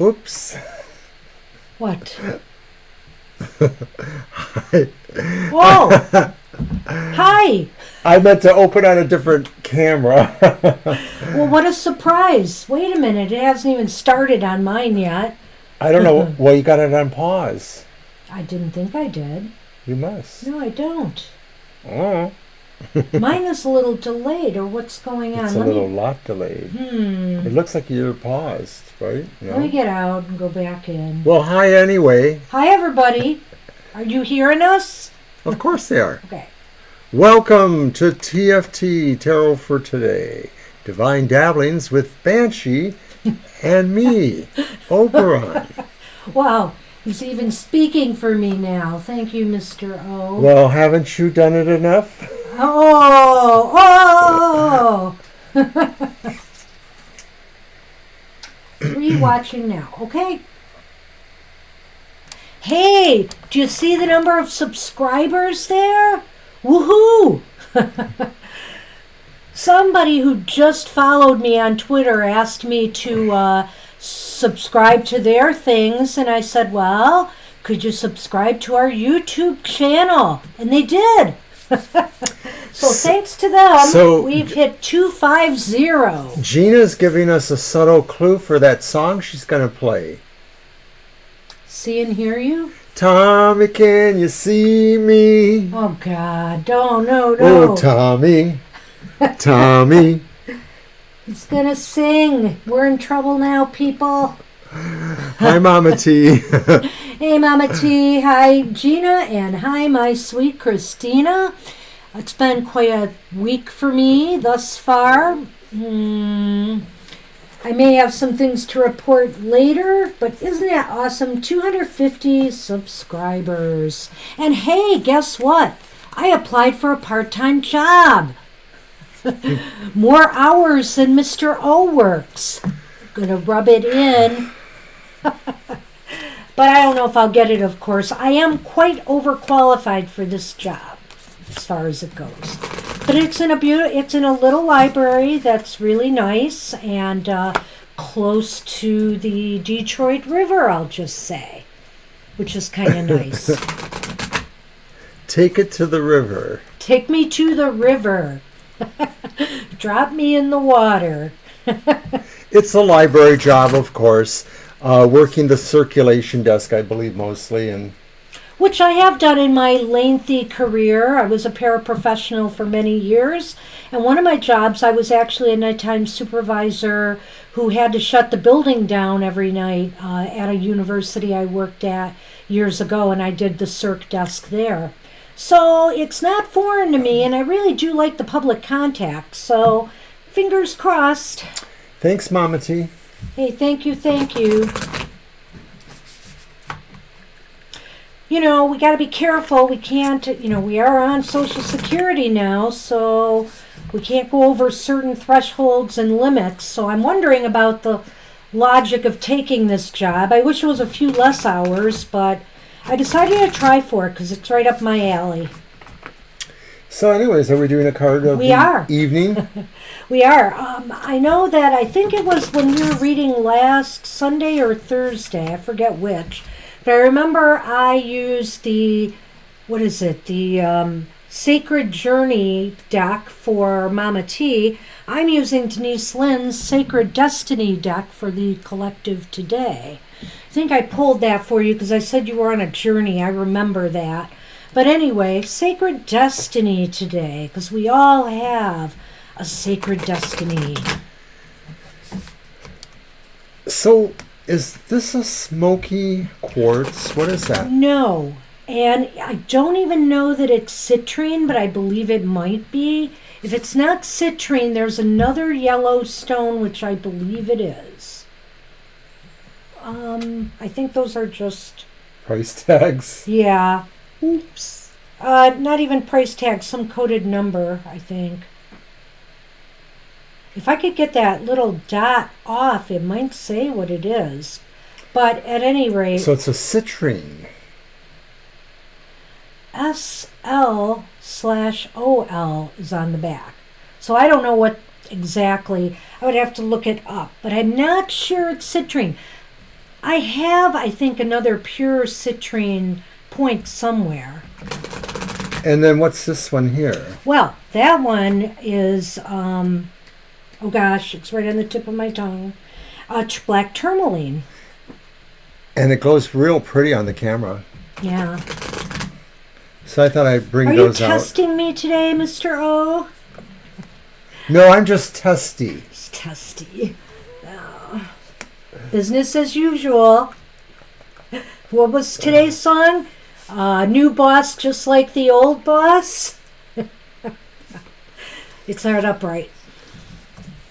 Oops. What? Hi. Oh! Hi! I meant to open on a different camera. Well, what a surprise. Wait a minute, it hasn't even started on mine yet. I don't know. Well, you got it on pause. I didn't think I did. You must. No, I don't. Oh. Mine is a little delayed, or what's going on? It's a little lot delayed. It looks like you're paused, right? No? Let me get out and go back in. Well, hi anyway. Hi, everybody. Are you hearing us? Of course they are. Okay. Welcome to TFT, Tarot for Today. Divine Dabblings with Banshee and me, Oberon. Wow, he's even speaking for me now. Thank you, Mr. O. Well, haven't you done it enough? Oh! 3 watching now. Okay. Hey, do you see the number of subscribers there? Woohoo! Somebody who just followed me on Twitter asked me to subscribe to their things, and I said, well, could you subscribe to our YouTube channel? And they did. So thanks to them, we've hit 250. Gina's giving us a subtle clue for that song she's going to play. See and hear you? Tommy, can you see me? Oh, God. No. Oh, Tommy. Tommy. He's going to sing. We're in trouble now, people. Hi, Mama T. Hey, Mama T. Hi, Gina. And hi, my sweet Christina. It's been quite a week for me thus far. I may have some things to report later, but isn't that awesome? 250 subscribers. And hey, guess what? I applied for a part-time job. More hours than Mr. O works. Gonna rub it in. But I don't know if I'll get it, of course. I am quite overqualified for this job, as far as it goes. But it's in a little library that's really nice and close to the Detroit River, I'll just say, which is kind of nice. Take it to the river. Take me to the river. Drop me in the water. It's a library job, of course. Working the circulation desk, I believe, mostly, and which I have done in my lengthy career. I was a paraprofessional for many years, and one of my jobs, I was actually a nighttime supervisor who had to shut the building down every night at a university I worked at years ago, and I did the circ desk there. So it's not foreign to me, and I really do like the public contact, so fingers crossed. Thanks, Mama T. Hey, thank you. You know, we got to be careful. We can't, we are on Social Security now, so we can't go over certain thresholds and limits. So I'm wondering about the logic of taking this job. I wish it was a few less hours, but I decided to try for it because it's right up my alley. So anyways, are we doing a card of the evening? We are. I know that I think it was when we were reading last Sunday or Thursday. I forget which. But I remember I used the Sacred Journey deck for Mama T. I'm using Denise Lynn's Sacred Destiny deck for the collective today. I think I pulled that for you because I said you were on a journey. I remember that. But anyway, Sacred Destiny today, because we all have a sacred destiny. So, is this a smoky quartz? What is that? No. And I don't even know that it's citrine, but I believe it might be. If it's not citrine, there's another yellow stone, which I believe it is. I think those are just... price tags? Yeah. Oops. Not even price tag, some coded number, I think. If I could get that little dot off, it might say what it is. But at any rate... So it's a citrine. SL/OL is on the back. So I don't know what exactly. I would have to look it up. But I'm not sure it's citrine. I have, I think, another pure citrine point somewhere. And then what's this one here? Well, that one is, oh gosh, it's right on the tip of my tongue. Black tourmaline. And it glows real pretty on the camera. Yeah. So I thought I'd bring Are those you out. testing me today, Mr. O? No, I'm just testy. It's testy. Oh. Business as usual. What was today's song? New boss just like the old boss. It's not upright.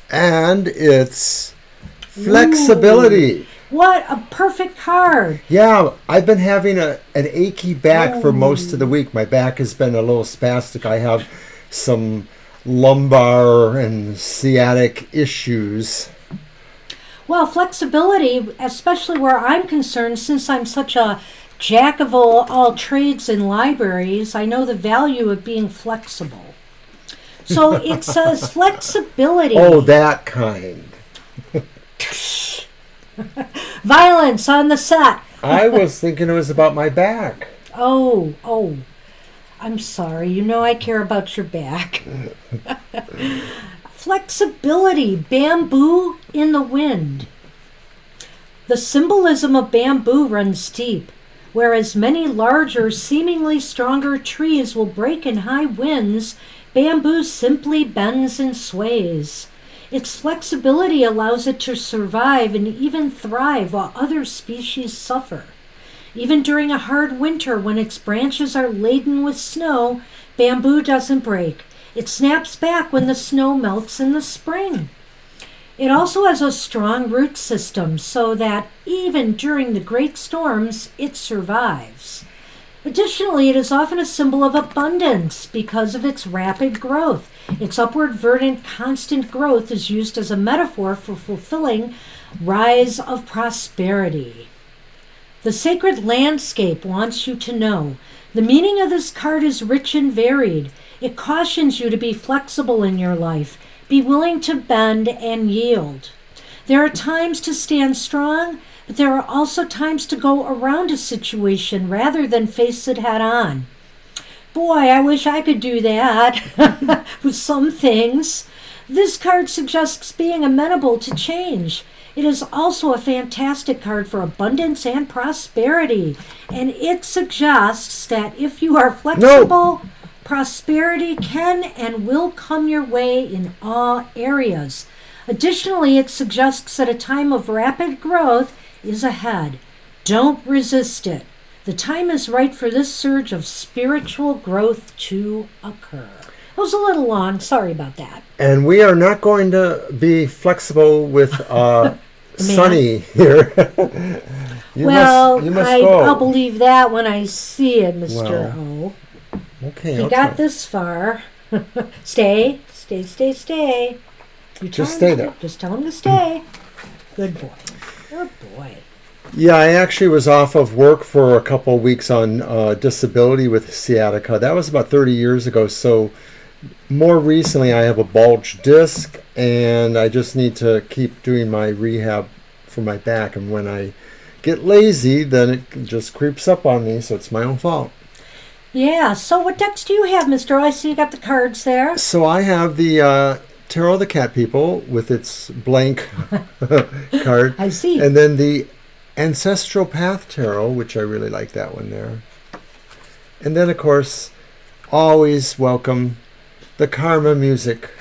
And it's flexibility. Ooh, what a perfect card. Yeah, I've been having an achy back for most of the week. My back has been a little spastic. I have some lumbar and sciatic issues. Well, flexibility, especially where I'm concerned, since I'm such a jack of all trades in libraries, I know the value of being flexible. So it says flexibility. Oh, that kind. Violence on the set. I was thinking it was about my back. Oh, I'm sorry. You know I care about your back. Flexibility, bamboo in the wind. The symbolism of bamboo runs deep, whereas many larger, seemingly stronger trees will break in high winds, bamboo simply bends and sways. Its flexibility allows it to survive and even thrive while other species suffer. Even during a hard winter when its branches are laden with snow, bamboo doesn't break. It snaps back when the snow melts in the spring. It also has a strong root system so that even during the great storms, it survives. Additionally, it is often a symbol of abundance because of its rapid growth. Its upward verdant constant growth is used as a metaphor for fulfilling rise of prosperity. The sacred landscape wants you to know. The meaning of this card is rich and varied. It cautions you to be flexible in your life. Be willing to bend and yield. There are times to stand strong, but there are also times to go around a situation rather than face it head on. Boy, I wish I could do that with some things. This card suggests being amenable to change. It is also a fantastic card for abundance and prosperity. And it suggests that if you are flexible, prosperity can and will come your way in all areas. Additionally, it suggests that a time of rapid growth is ahead. Don't resist it. The time is right for this surge of spiritual growth to occur. It was a little long. Sorry about that. And we are not going to be flexible with Sunny here. you must go. I'll believe that when I see it, Mr. O. Okay. He got this far. Stay. Just stay there. Just tell him to stay. Good boy. Good boy. Yeah, I actually was off of work for a couple of weeks on disability with sciatica. That was about 30 years ago. So more recently, I have a bulged disc, and I just need to keep doing my rehab for my back. And when I get lazy, then it just creeps up on me. So it's my own fault. Yeah. So what decks do you have, Mr. O? I see you got the cards there. So I have the Tarot of the Cat People with its blank card. I see. And then the Ancestral Path Tarot, which I really like that one there. And then, of course, always welcome the Karma Music.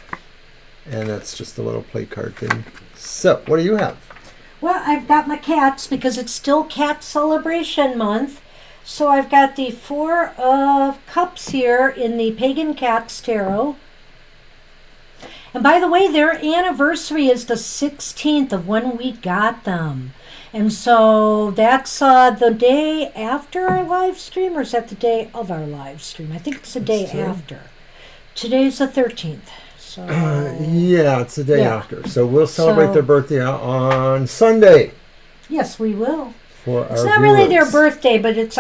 And that's just a little play card thing. So, what do you have? Well, I've got my cats because it's still Cat Celebration Month. So I've got the Four of Cups here in the Pagan Cats Tarot. And by the way, their anniversary is the 16th of when we got them. And so that's the day after our live stream, or is that the day of our live stream? I think it's the day after. Today's the 13th. So yeah, it's the day after. So we'll celebrate their birthday on Sunday. Yes, we will. For it's our not viewers. really their birthday, but it's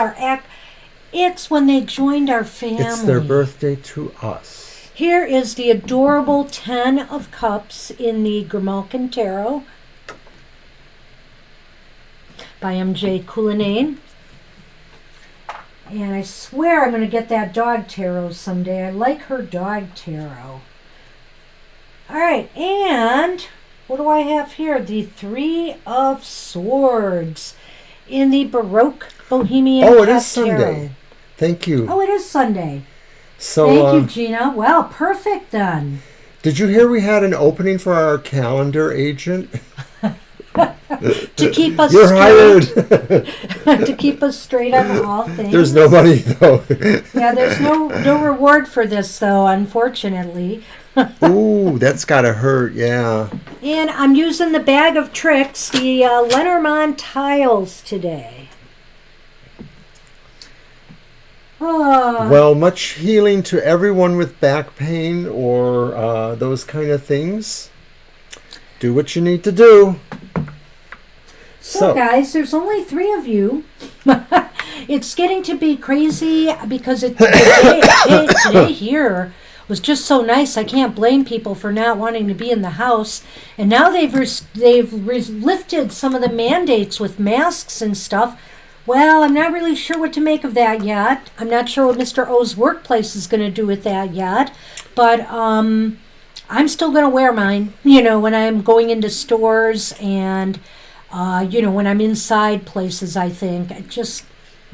it's when they joined our family. It's their birthday to us. Here is the adorable 10 of Cups in the Grimalkin Tarot. by M.J. Cullinane. And I swear I'm going to get that dog tarot someday. I like her dog tarot. All right, and what do I have here? The Three of Swords in the Baroque Bohemian Oh, it Cat is Sunday. Tarot. Thank you. Oh, it is Sunday. So, Thank you, Gina. Well, perfect then. did you hear we had an opening for our calendar agent? To keep us You're straight. hired. To keep us straight on all things. There's nobody though. Yeah, there's no reward for this though, unfortunately. Ooh, that's gotta hurt. Yeah. And I'm using the bag of tricks, the Lenormand tiles today. Oh. Well, much healing to everyone with back pain or those kind of things. Do what you need to do. So guys, there's only 3 of you. It's getting to be crazy because today here was just so nice. I can't blame people for not wanting to be in the house. And now they've lifted some of the mandates with masks and stuff. Well, I'm not really sure what to make of that yet. I'm not sure what Mr. O's workplace is going to do with that yet. But I'm still going to wear mine, when I'm going into stores and, when I'm inside places, I think. Just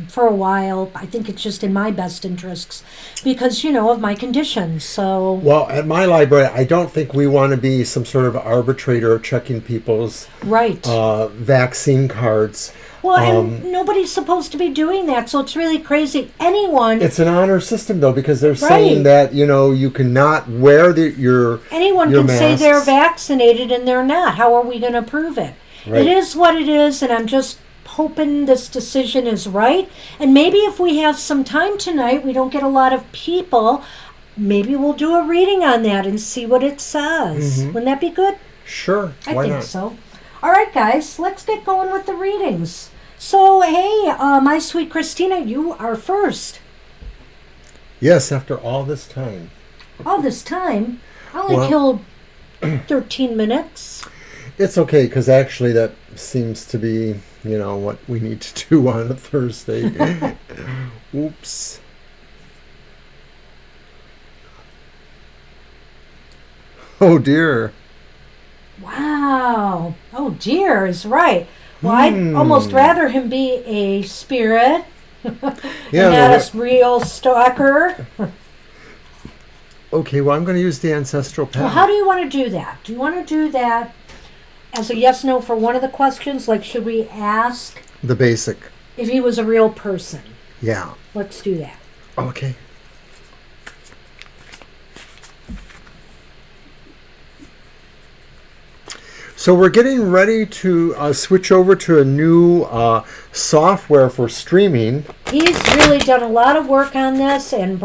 for a while, I think it's just in my best interests because, of my condition. So. Well, at my library, I don't think we want to be some sort of arbitrator checking people's vaccine cards. Well, and nobody's supposed to be doing that, so it's really crazy. Anyone... It's an honor system, though, because they're saying that, you cannot wear your Anyone your can masks. say they're vaccinated and they're not. How are we going to prove it? Right. It is what it is, and I'm just hoping this decision is right. And maybe if we have some time tonight, we don't get a lot of people, maybe we'll do a reading on that and see what it says. Wouldn't that be good? Sure. I think so. All right, guys, let's get going with the readings. So, hey, my sweet Christina, you are first. Yes, after all this time. All this time? I only killed 13 minutes. It's okay, because actually that seems to be, what we need to do on a Thursday. Oops. Oh, dear. Wow. Oh, dear is right. Well, I'd almost rather him be a spirit and not a real stalker. Okay, well, I'm going to use the ancestral path. Well, how do you want to do that? Do you want to do that as a yes-no for one of the questions? Like, should we ask? The basic. If he was a real person. Yeah. Let's do that. Okay. So we're getting ready to switch over to a new software for streaming. He's really done a lot of work on this, and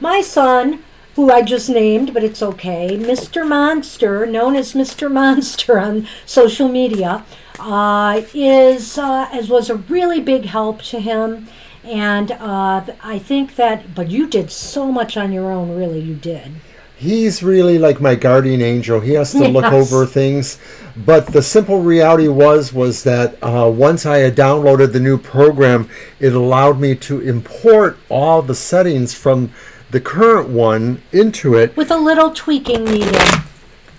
my son, who I just named, but it's okay, Mr. Monster, known as Mr. Monster on social media, was a really big help to him. And I think but you did so much on your own, really, you did. He's really like my guardian angel. He has to look over things. But the simple reality was that once I had downloaded the new program, it allowed me to import all the settings from the current one into it. With a little tweaking needed.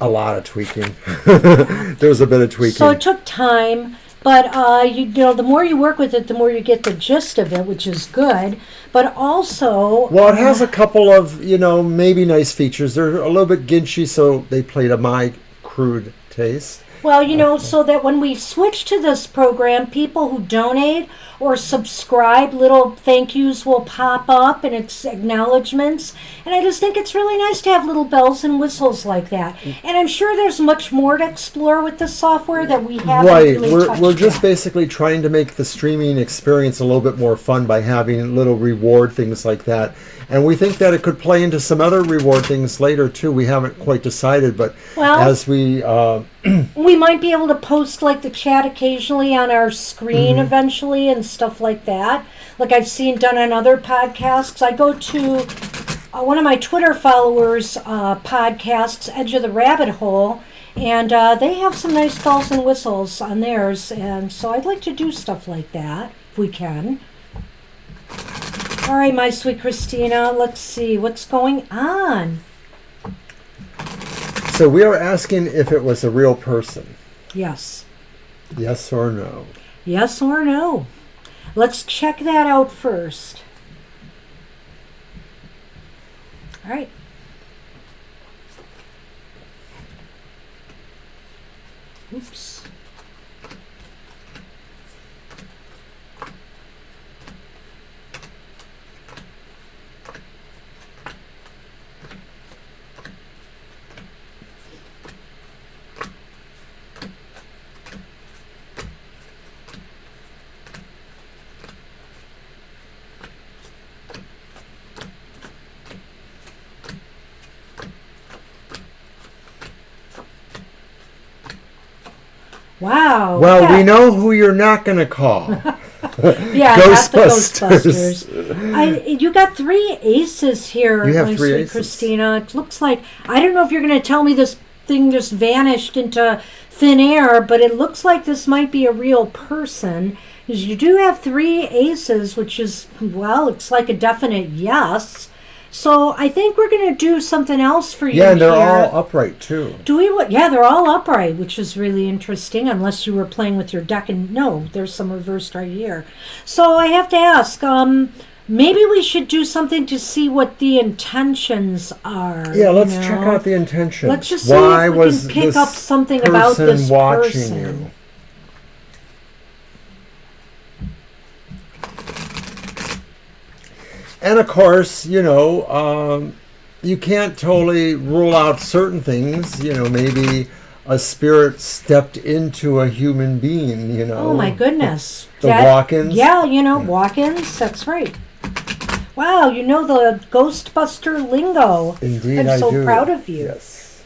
A lot of tweaking. There was a bit of tweaking. So it took time. But, the more you work with it, the more you get the gist of it, which is good. But also... Well, it has a couple of, maybe nice features. They're a little bit ginchy, so they play to my crude taste. Well, so that when we switch to this program, people who donate or subscribe, little thank yous will pop up and it's acknowledgments. And I just think it's really nice to have little bells and whistles like that. And I'm sure there's much more to explore with this software that we haven't really touched We're just yet. basically trying to make the streaming experience a little bit more fun by having little reward things like that. And we think that it could play into some other reward things later, too. We haven't quite decided, but as we... we might be able to post, like, the chat occasionally on our screen eventually and stuff like that. Like I've seen done on other podcasts. I go to one of my Twitter followers' podcasts, Edge of the Rabbit Hole, And they have some nice bells and whistles on theirs, and so I'd like to do stuff like that if we can. All right, my sweet Christina, let's see what's going on. So we are asking if it was a real person. Yes. Yes or no? Yes or no? Let's check that out first. All right. Oops. Wow. Well, yeah. we know who you're not going to call. Yeah, not the Ghostbusters. Ghostbusters. You got 3 aces here, You have my 3 sweet aces. Christina. It looks like, I don't know if you're going to tell me this thing just vanished into thin air, but it looks like this might be a real person. Because you do have 3 aces, which is, well, it's like a definite yes. So I think we're going to do something else for you. Yeah, and they're here. all upright too. Do we? Yeah, they're all upright, which is really interesting. Unless you were playing with your deck, and no, there's some reversed right here. So I have to ask. Maybe we should do something to see what the intentions are. Yeah, let's check out the intentions. Let's just see Why if we was can pick this up something about person this watching person. you? And of course, you can't totally rule out certain things. Maybe a spirit stepped into a human being, Oh my goodness. The walk-ins? Yeah, walk-ins, that's right. Wow, you know the Ghostbuster lingo. Indeed, I'm I so do. proud of you. Yes.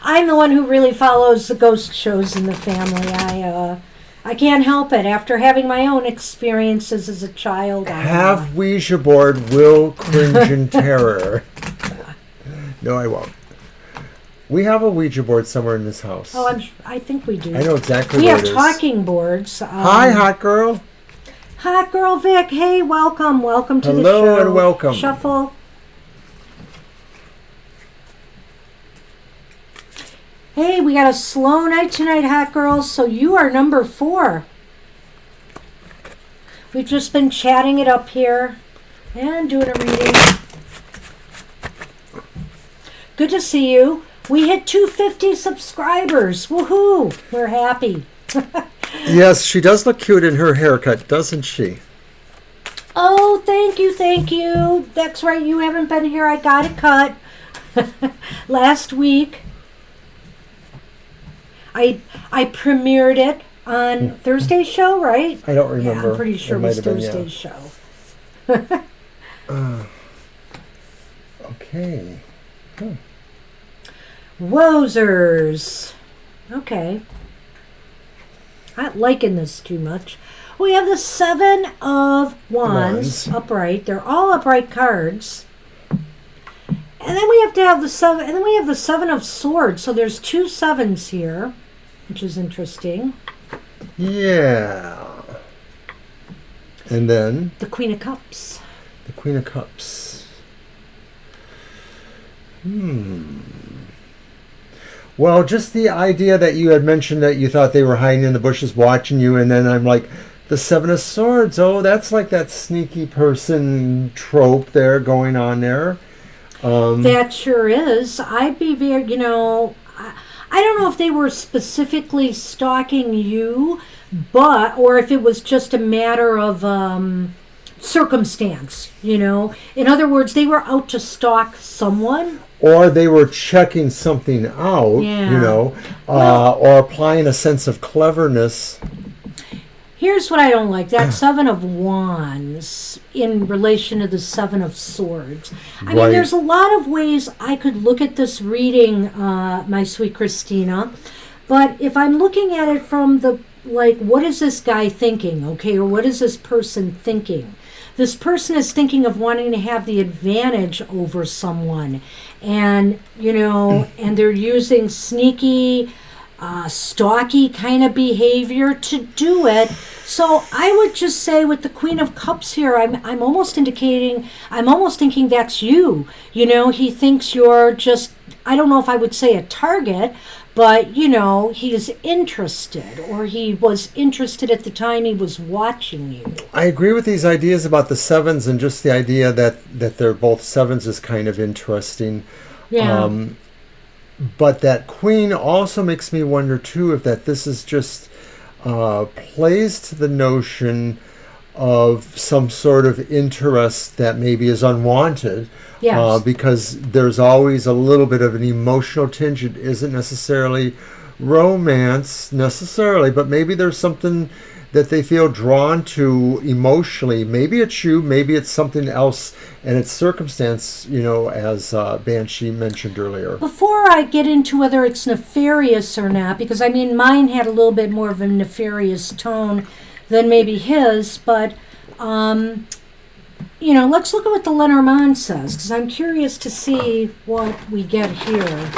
I'm the one who really follows the ghost shows in the family. I can't help it. After having my own experiences as a child, Have Ouija board will cringe in terror. No, I won't. We have a Ouija board somewhere in this house. Oh, I think we do. I know exactly We where have it is. talking boards. Hi, hot girl. Hot girl Vic. Hey, welcome to the Hello show. and welcome. Shuffle. Hey, we got a slow night tonight, hot girls. So you are number 4. We've just been chatting it up here and doing a reading. Good to see you. We hit 250 subscribers. Woohoo! We're happy. Yes, she does look cute in her haircut, doesn't she? Oh, thank you. That's right. You haven't been here. I got it cut last week. I premiered it on Thursday's show, right? I don't remember. Yeah, I'm pretty sure it was might have been, Thursday's show. Okay. Wozers. Okay. Not liking this too much. We have the 7 of Wands upright. They're all upright cards. And then we have to have the 7, and then we have the 7 of Swords. So there's 2 7s here, which is interesting. Yeah. And then The Queen of Cups. the Queen of Cups. Well, just the idea that you had mentioned that you thought they were hiding in the bushes watching you, and then I'm like, the 7 of Swords. Oh, that's like that sneaky person trope there going on there. That sure is. I'd be very, I don't know if they were specifically stalking you, or if it was just a matter of circumstance, In other words, they were out to stalk someone. Or they were checking something out, or applying a sense of cleverness. Here's what I don't like. That 7 of Wands in relation to the 7 of Swords. I mean, there's a lot of ways I could look at this reading, my sweet Christina. But if I'm looking at it from what is this guy thinking, okay? Or what is this person thinking? this person is thinking of wanting to have the advantage over someone. And, and they're using sneaky, stalky kind of behavior to do it. So I would just say with the Queen of Cups here, I'm almost thinking that's you. He thinks you're just, I don't know if I would say a target, but, he's interested, or he was interested at the time he was watching you. I agree with these ideas about the sevens, and just the idea that they're both sevens is kind of interesting. Yeah. But that queen also makes me wonder, too, if that this is just plays to the notion of some sort of interest that maybe is unwanted. Yes. Because there's always a little bit of an emotional tinge. It isn't necessarily romance necessarily, but maybe there's something that they feel drawn to emotionally. Maybe it's you, maybe it's something else, and it's circumstance, as Banshee mentioned earlier. Before I get into whether it's nefarious or not, because mine had a little bit more of a nefarious tone than maybe his, but let's look at what the Lenormand says, because I'm curious to see what we get here.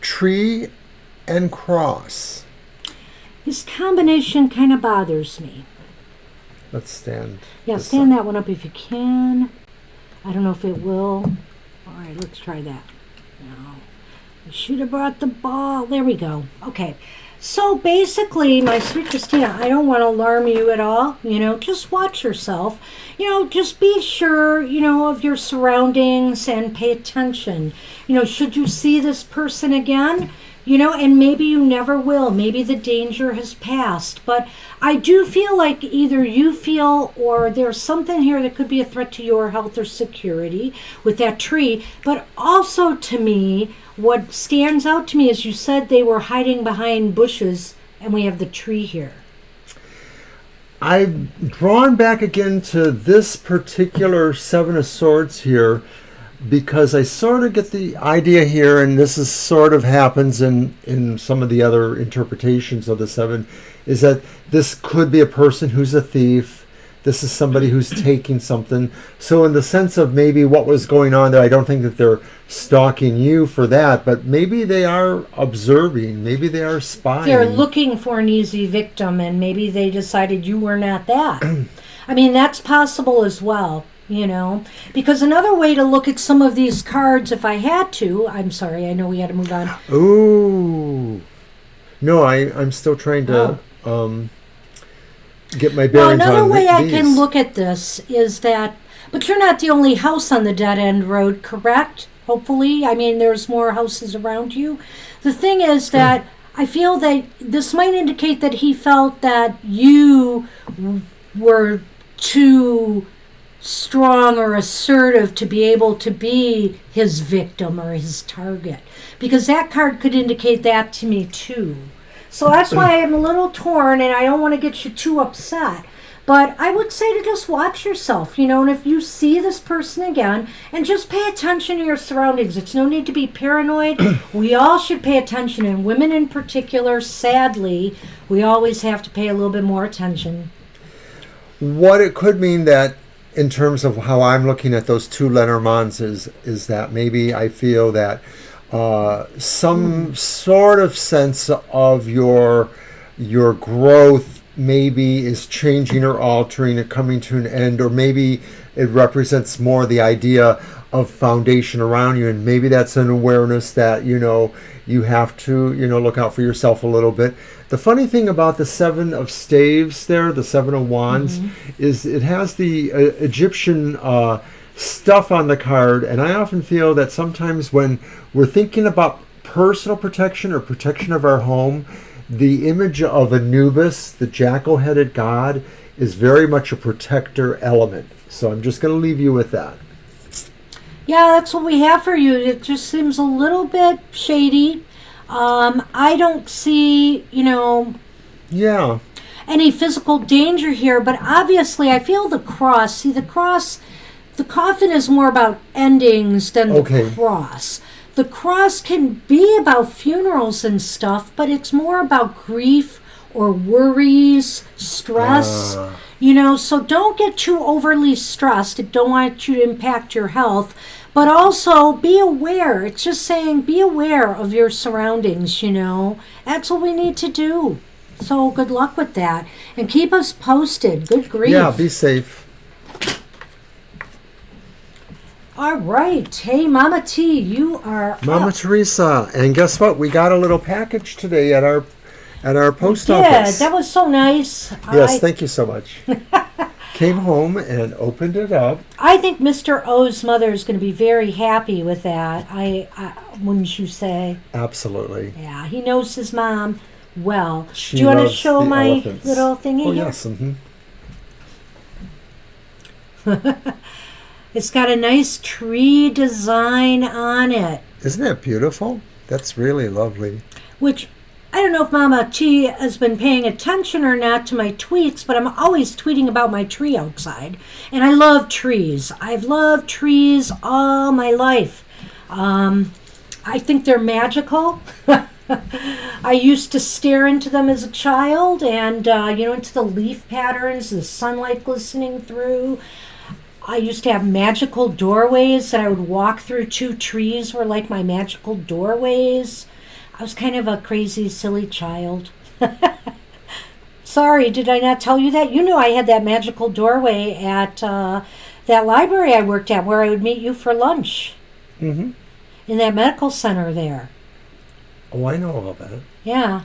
Tree and cross. This combination kind of bothers me. Let's stand. Yeah, stand that one up if you can. I don't know if it will. All right, let's try that. No. I should have brought the ball. There we go. Okay. So basically, my sweet Christina, I don't want to alarm you at all. Just watch yourself. Just be sure, of your surroundings and pay attention. Should you see this person again, and maybe you never will. Maybe the danger has passed. But I do feel like either you feel or there's something here that could be a threat to your health or security with that tree. But also to me, what stands out to me is you said they were hiding behind bushes, and we have the tree here. I've drawn back again to this particular Seven of Swords here, because I sort of get the idea here, and this is sort of happens in some of the other interpretations of the seven, is that this could be a person who's a thief. This is somebody who's taking something. So in the sense of maybe what was going on there, I don't think that they're stalking you for that, but maybe they are observing. Maybe they are spying. They're looking for an easy victim, and maybe they decided you were not that. That's possible as well. Because another way to look at some of these cards, if I had to, I'm sorry, I know we had to move on. Ooh. No, I'm still trying to get my bearings on another way these. I can look at this is that, but you're not the only house on the dead end road, correct? Hopefully. There's more houses around you. The thing is that I feel that this might indicate that he felt that you were too strong or assertive to be able to be his victim or his target, because that card could indicate that to me too. So that's why I'm a little torn, and I don't want to get you too upset, but I would say to just watch yourself, and if you see this person again, and just pay attention to your surroundings. It's no need to be paranoid. We all should pay attention, and women in particular, sadly, we always have to pay a little bit more attention. What it could mean that, in terms of how I'm looking at those two Lenormands, is that maybe I feel that some sort of sense of your growth maybe is changing or altering or coming to an end, or maybe it represents more the idea of foundation around you, and maybe that's an awareness that you have to look out for yourself a little bit. The funny thing about the Seven of Staves there, the Seven of Wands, is it has the Egyptian stuff on the card, and I often feel that sometimes when we're thinking about personal protection or protection of our home, the image of Anubis, the jackal-headed god, is very much a protector element. So I'm just going to leave you with that. Yeah, that's what we have for you. It just seems a little bit shady. I don't see, Yeah. any physical danger here, but obviously I feel the cross. See, the cross, the coffin is more about endings than Okay. the cross. The cross can be about funerals and stuff, but it's more about grief or worries, stress. Ah. You know, so don't get too overly stressed. I don't want you to impact your health. But also be aware. It's just saying be aware of your surroundings, you know. That's what we need to do. So good luck with that. And keep us posted. Good grief. Yeah, be safe. All right. Hey, Mama T, you are Mama up. Teresa. And guess what? We got a little package today at our post Yeah, office. that was so nice. Yes, thank you so much. Came home and opened it up. I think Mr. O's mother is going to be very happy with that. I wouldn't you say? Absolutely. Yeah, he knows his mom well. She Do you want to loves show the my elephants. little thingy Oh, here? yes. It's got a nice tree design on it, Isn't that beautiful? That's really lovely. which I don't know if Mama T has been paying attention or not to my tweets, but I'm always tweeting about my tree outside. And I love trees. I've loved trees all my life. I think they're magical. I used to stare into them as a child and, into the leaf patterns, the sunlight glistening through. I used to have magical doorways that I would walk through. 2 trees were like my magical doorways. I was kind of a crazy, silly child. Sorry, did I not tell you that? You knew I had that magical doorway at that library I worked at where I would meet you for lunch Mm-hmm. in that medical center there. Oh, I know all that. Yeah,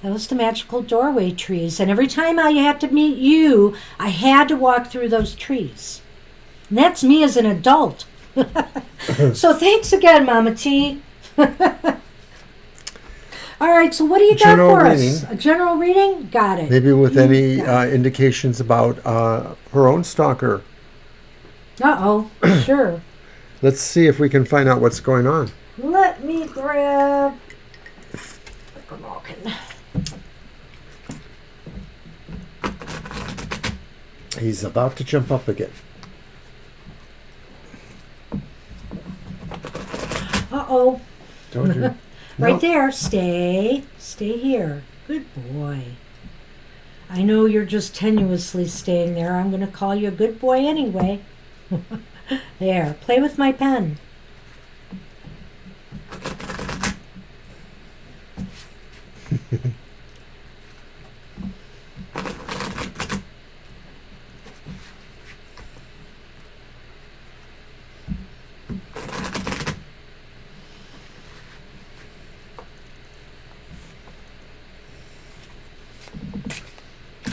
that was the magical doorway trees. And every time I had to meet you, I had to walk through those trees. And that's me as an adult. So thanks again, Mama T. All right, so what do you got General for reading. us? A general reading? Got it. Maybe with any got indications about her own stalker. Uh-oh, sure. Let's see if we can find out what's going on. Let me grab a Malkin. He's about to jump up again. Uh-oh. Told you. Right No. there. Stay here. Good boy. I know you're just tenuously staying there. I'm going to call you a good boy anyway. There. Play with my pen.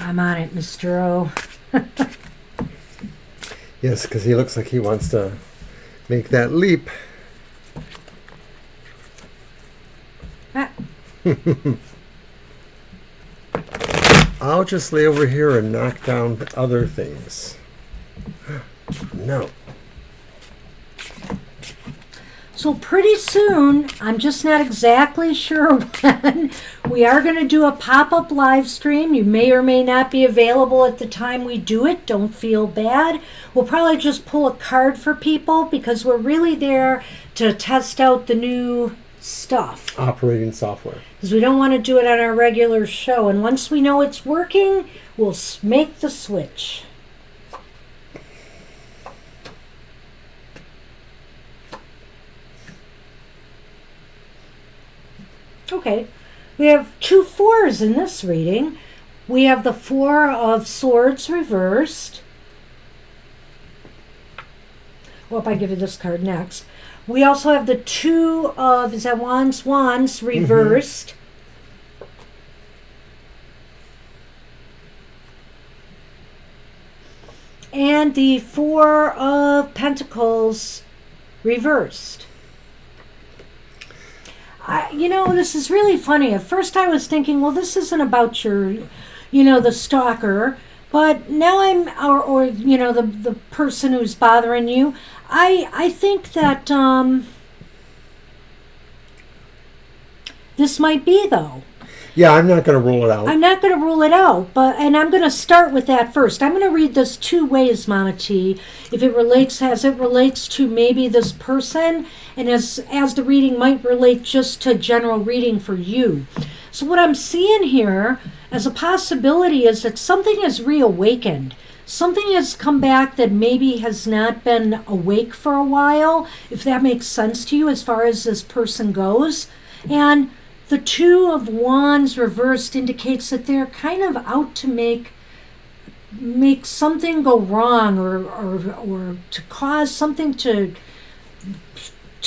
I'm on it, Mr. O. Yes, because he looks like he wants to make that leap. Ah, I'll just lay over here and knock down the other things. No. So pretty soon, I'm just not exactly sure when, we are going to do a pop-up live stream. You may or may not be available at the time we do it. Don't feel bad. We'll probably just pull a card for people because we're really there to test out the new stuff. Operating software. Because we don't want to do it on our regular show. And once we know it's working, we'll make the switch. Okay, we have 2 4s in this reading. We have the 4 of Swords reversed. Well, if I give you this card next. We also have the 2 of, is that Wands? Wands reversed. And the 4 of Pentacles reversed. This is really funny. At first I was thinking, well, this isn't about your, the stalker. But now or the person who's bothering you. I think that this might be, though. Yeah, I'm not going to rule it out. I'm not going to rule it out, and I'm going to start with that first. I'm going to read this two ways, Mama T, if it relates as it relates to maybe this person, and as the reading might relate just to general reading for you. So what I'm seeing here as a possibility is that something is reawakened. Something has come back that maybe has not been awake for a while, if that makes sense to you as far as this person goes. And the Two of Wands reversed indicates that they're kind of out to make something go wrong, or to cause something to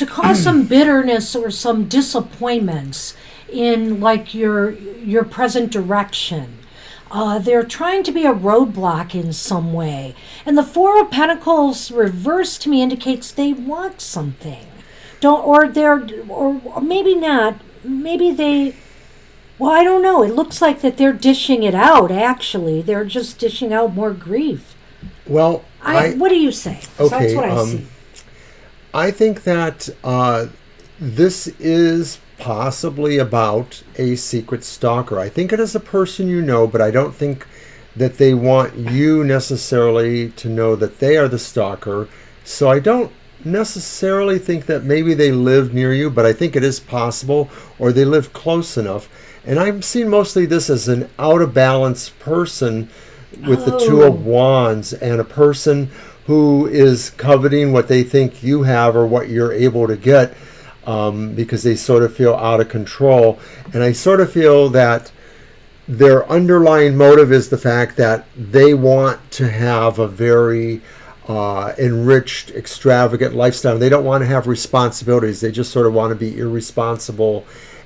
cause some bitterness or some disappointments in like your present direction. They're trying to be a roadblock in some way. And the Four of Pentacles reversed to me indicates they want something. Or maybe not. Maybe they, well, I don't know. It looks like that they're dishing it out, actually. They're just dishing out more grief. Well, what do you say? Okay, That's what I see. I think that this is possibly about a secret stalker. I think it is a person you know, but I don't think that they want you necessarily to know that they are the stalker. So I don't necessarily think that maybe they live near you, but I think it is possible, or they live close enough. And I'm seeing mostly this as an out of balance person with the Two of Wands, and a person who is coveting what they think you have or what you're able to get, because they sort of feel out of control. And I sort of feel that their underlying motive is the fact that they want to have a very enriched, extravagant lifestyle. They don't want to have responsibilities. They just sort of want to be irresponsible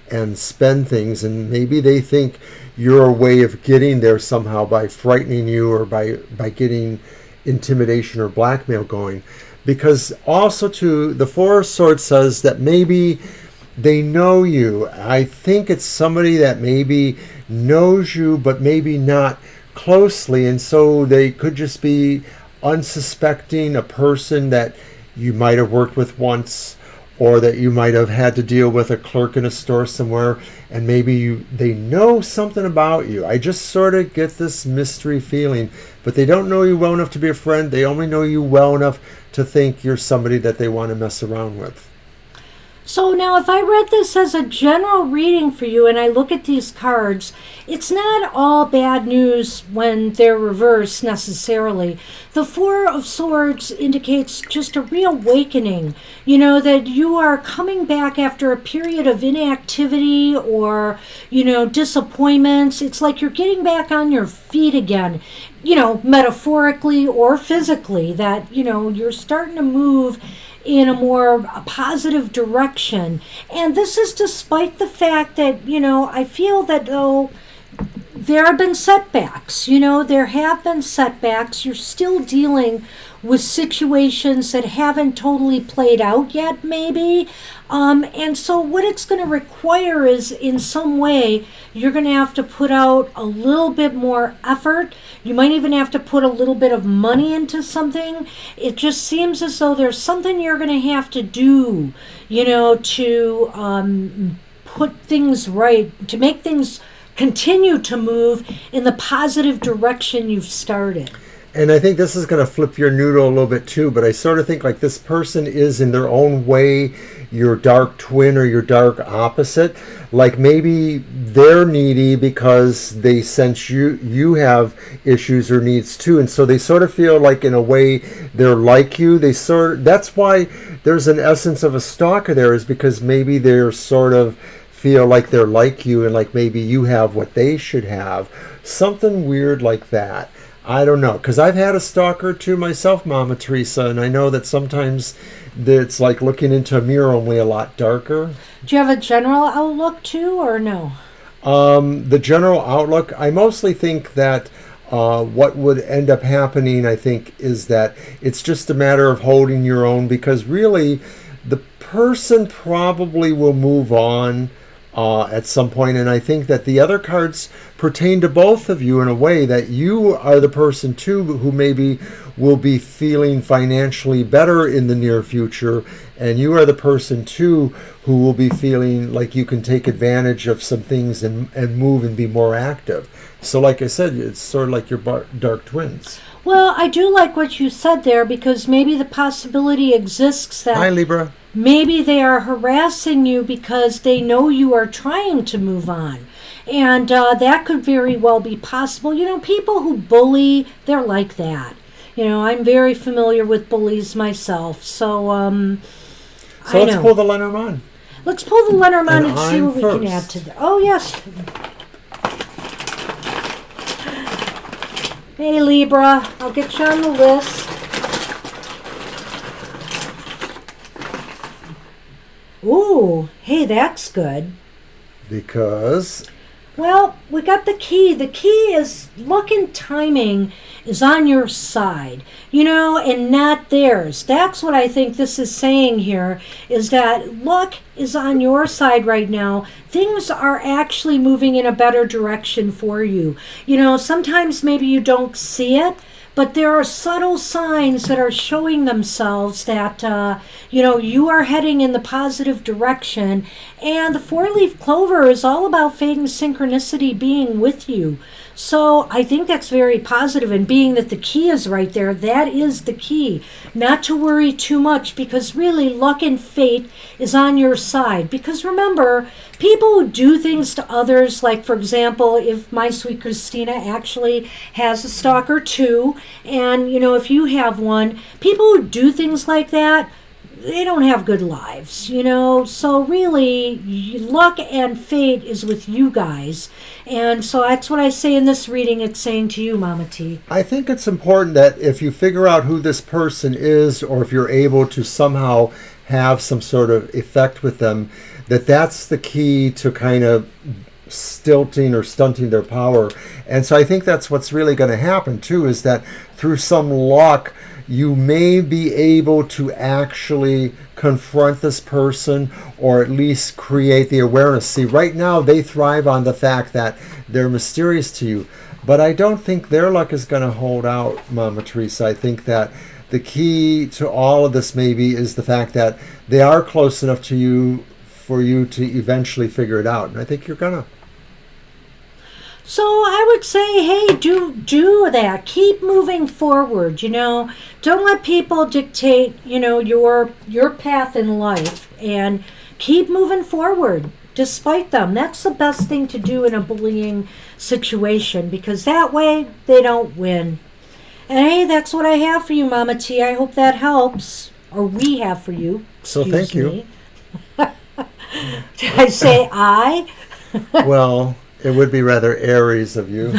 and spend things. And maybe they think you're a way of getting there somehow by frightening you, or by getting intimidation or blackmail going. Because also too, the Four of Swords says that maybe they know you. I think it's somebody that maybe knows you, but maybe not closely. And so they could just be unsuspecting, a person that you might have worked with once, or that you might have had to deal with, a clerk in a store somewhere, and maybe they know something about you. I just sort of get this mystery feeling, but they don't know you well enough to be a friend. They only know you well enough to think you're somebody that they want to mess around with. So now if I read this as a general reading for you and I look at these cards, it's not all bad news when they're reversed necessarily. The Four of Swords indicates just a reawakening, that you are coming back after a period of inactivity or, disappointments. It's like you're getting back on your feet again, metaphorically or physically, that, you're starting to move in a positive direction. And this is despite the fact that, I feel that though there have been setbacks, there have been setbacks. You're still dealing with situations that haven't totally played out yet, maybe. And so what it's going to require is, in some way, you're going to have to put out a little bit more effort. You might even have to put a little bit of money into something. It just seems as though there's something you're going to have to do, to put things right, to make things continue to move in the positive direction you've started. And I think this is going to flip your noodle a little bit too, but I sort of think like this person is in their own way your dark twin or your dark opposite. Like maybe they're needy because they sense you have issues or needs too, and so they sort of feel like in a way they're like you. That's why there's an essence of a stalker there, is because maybe they're sort of feel like they're like you, and like maybe you have what they should have. Something weird like that. I don't know, because I've had a stalker too myself, Mama Teresa, and I know that sometimes it's like looking into a mirror, only a lot darker. Do you have a general outlook too, or no? The general outlook, I mostly think that what would end up happening, I think, is that it's just a matter of holding your own, because really the person probably will move on, at some point. And I think that the other cards pertain to both of you in a way that you are the person too who maybe will be feeling financially better in the near future, and you are the person too who will be feeling like you can take advantage of some things and move and be more active. So like I said, it's sort of like your dark twins. Well, I do like what you said there, because maybe the possibility exists that Hi, Libra. maybe they are harassing you because they know you are trying to move on. And that could very well be possible. You know, people who bully, they're like that. You know, I'm very familiar with bullies myself. So, Let's pull the Lenormand. Let's pull the Lenormand and see I'm what we first. can add to that. Oh, yes. Hey, Libra, I'll get you on the list. Ooh, hey, that's good. Because Well, we got the key. The key is luck and timing is on your side, you know, and not theirs. That's what I think this is saying here, is that luck is on your side right now. Things are actually moving in a better direction for you. You know, sometimes maybe you don't see it, but there are subtle signs that are showing themselves that, you know, you are heading in the positive direction. And the four-leaf clover is all about fate and synchronicity being with you. So I think that's very positive, and being that the key is right there, that is the key. Not to worry too much, because really luck and fate is on your side. Because remember, people who do things to others, like for example, if my sweet Christina actually has a stalker too, and you know, if you have one, people who do things like that, they don't have good lives, you know. So really, luck and fate is with you guys. And so that's what I say in this reading. It's saying to you, Mama T. I think it's important that if you figure out who this person is, or if you're able to somehow have some sort of effect with them, that's the key to kind of stilting or stunting their power. And so I think that's what's really going to happen too, is that through some luck, you may be able to actually confront this person, or at least create the awareness. See, right now they thrive on the fact that they're mysterious to you, but I don't think their luck is going to hold out, Mama Teresa. I think that the key to all of this maybe is the fact that they are close enough to you for you to eventually figure it out, and I think you're gonna. So I would say, hey, do that. Keep moving forward, you know. Don't let people dictate, you know, your path in life, and keep moving forward despite them. That's the best thing to do in a bullying situation, because that way they don't win. And hey, that's what I have for you, Mama T. I hope that helps. Or we have for you. So thank you. Did I say I? Well, it would be rather Aries of you.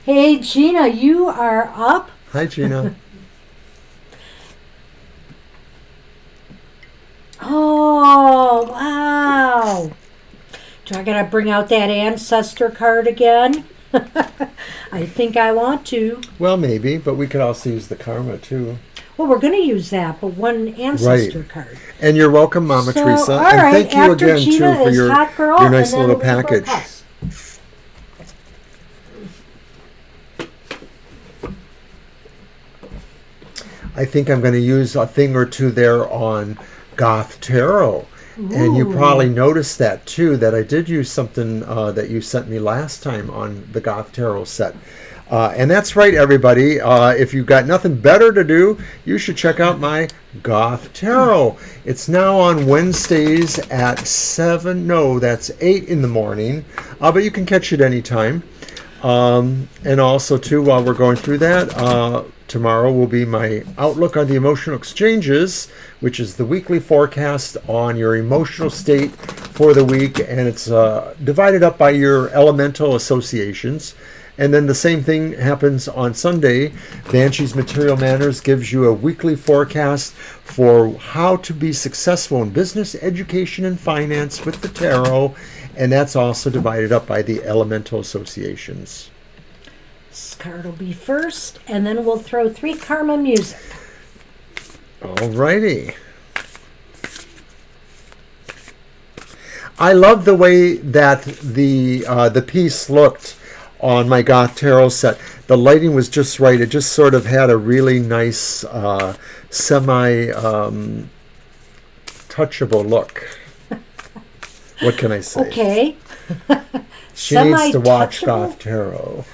Hey, Gina, you are up. Hi, Gina. Oh, wow. Do I gotta bring out that ancestor card again? I think I want to. Well, maybe, but we could also use the karma too. Well, we're going to use that, but one ancestor card. And you're welcome, Mama So, Teresa. all And right, thank you after again Gina too for is your Hot Girl, nice and then little Libra package. Cuss. I think I'm going to use a thing or two there on Goth Tarot. And you Ooh. probably noticed that too, that I did use something that you sent me last time on the Goth Tarot set. And that's right, everybody. If you've got nothing better to do, you should check out my Goth Tarot. It's now on Wednesdays at 8 in the morning. But you can catch it anytime. And also, too, while we're going through that, tomorrow will be my outlook on the emotional exchanges, which is the weekly forecast on your emotional state for the week. And it's divided up by your elemental associations. And then the same thing happens on Sunday. Banshee's Material Manners gives you a weekly forecast for how to be successful in business, education, and finance with the tarot. And that's also divided up by the elemental associations. This card will be first, and then we'll throw 3 karma music. Alrighty. I love the way that the piece looked on my Goth Tarot set. The lighting was just right. It just sort of had a really nice semi touchable look. What can I say? Okay. She needs to watch Semi-touchable? Goth Tarot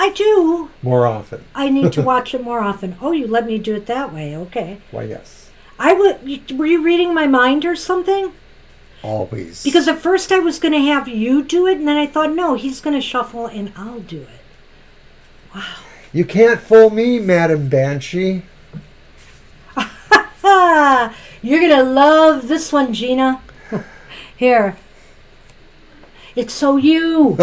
I do. more often. I need to watch it more often. Oh, you let me do it that way. Okay. Why, yes. Were you reading my mind or something? Always. Because at first I was going to have you do it, and then I thought, no, he's going to shuffle and I'll do it. Wow. You can't fool me, Madam Banshee. Ah, you're going to love this one, Gina. Here. It's so you.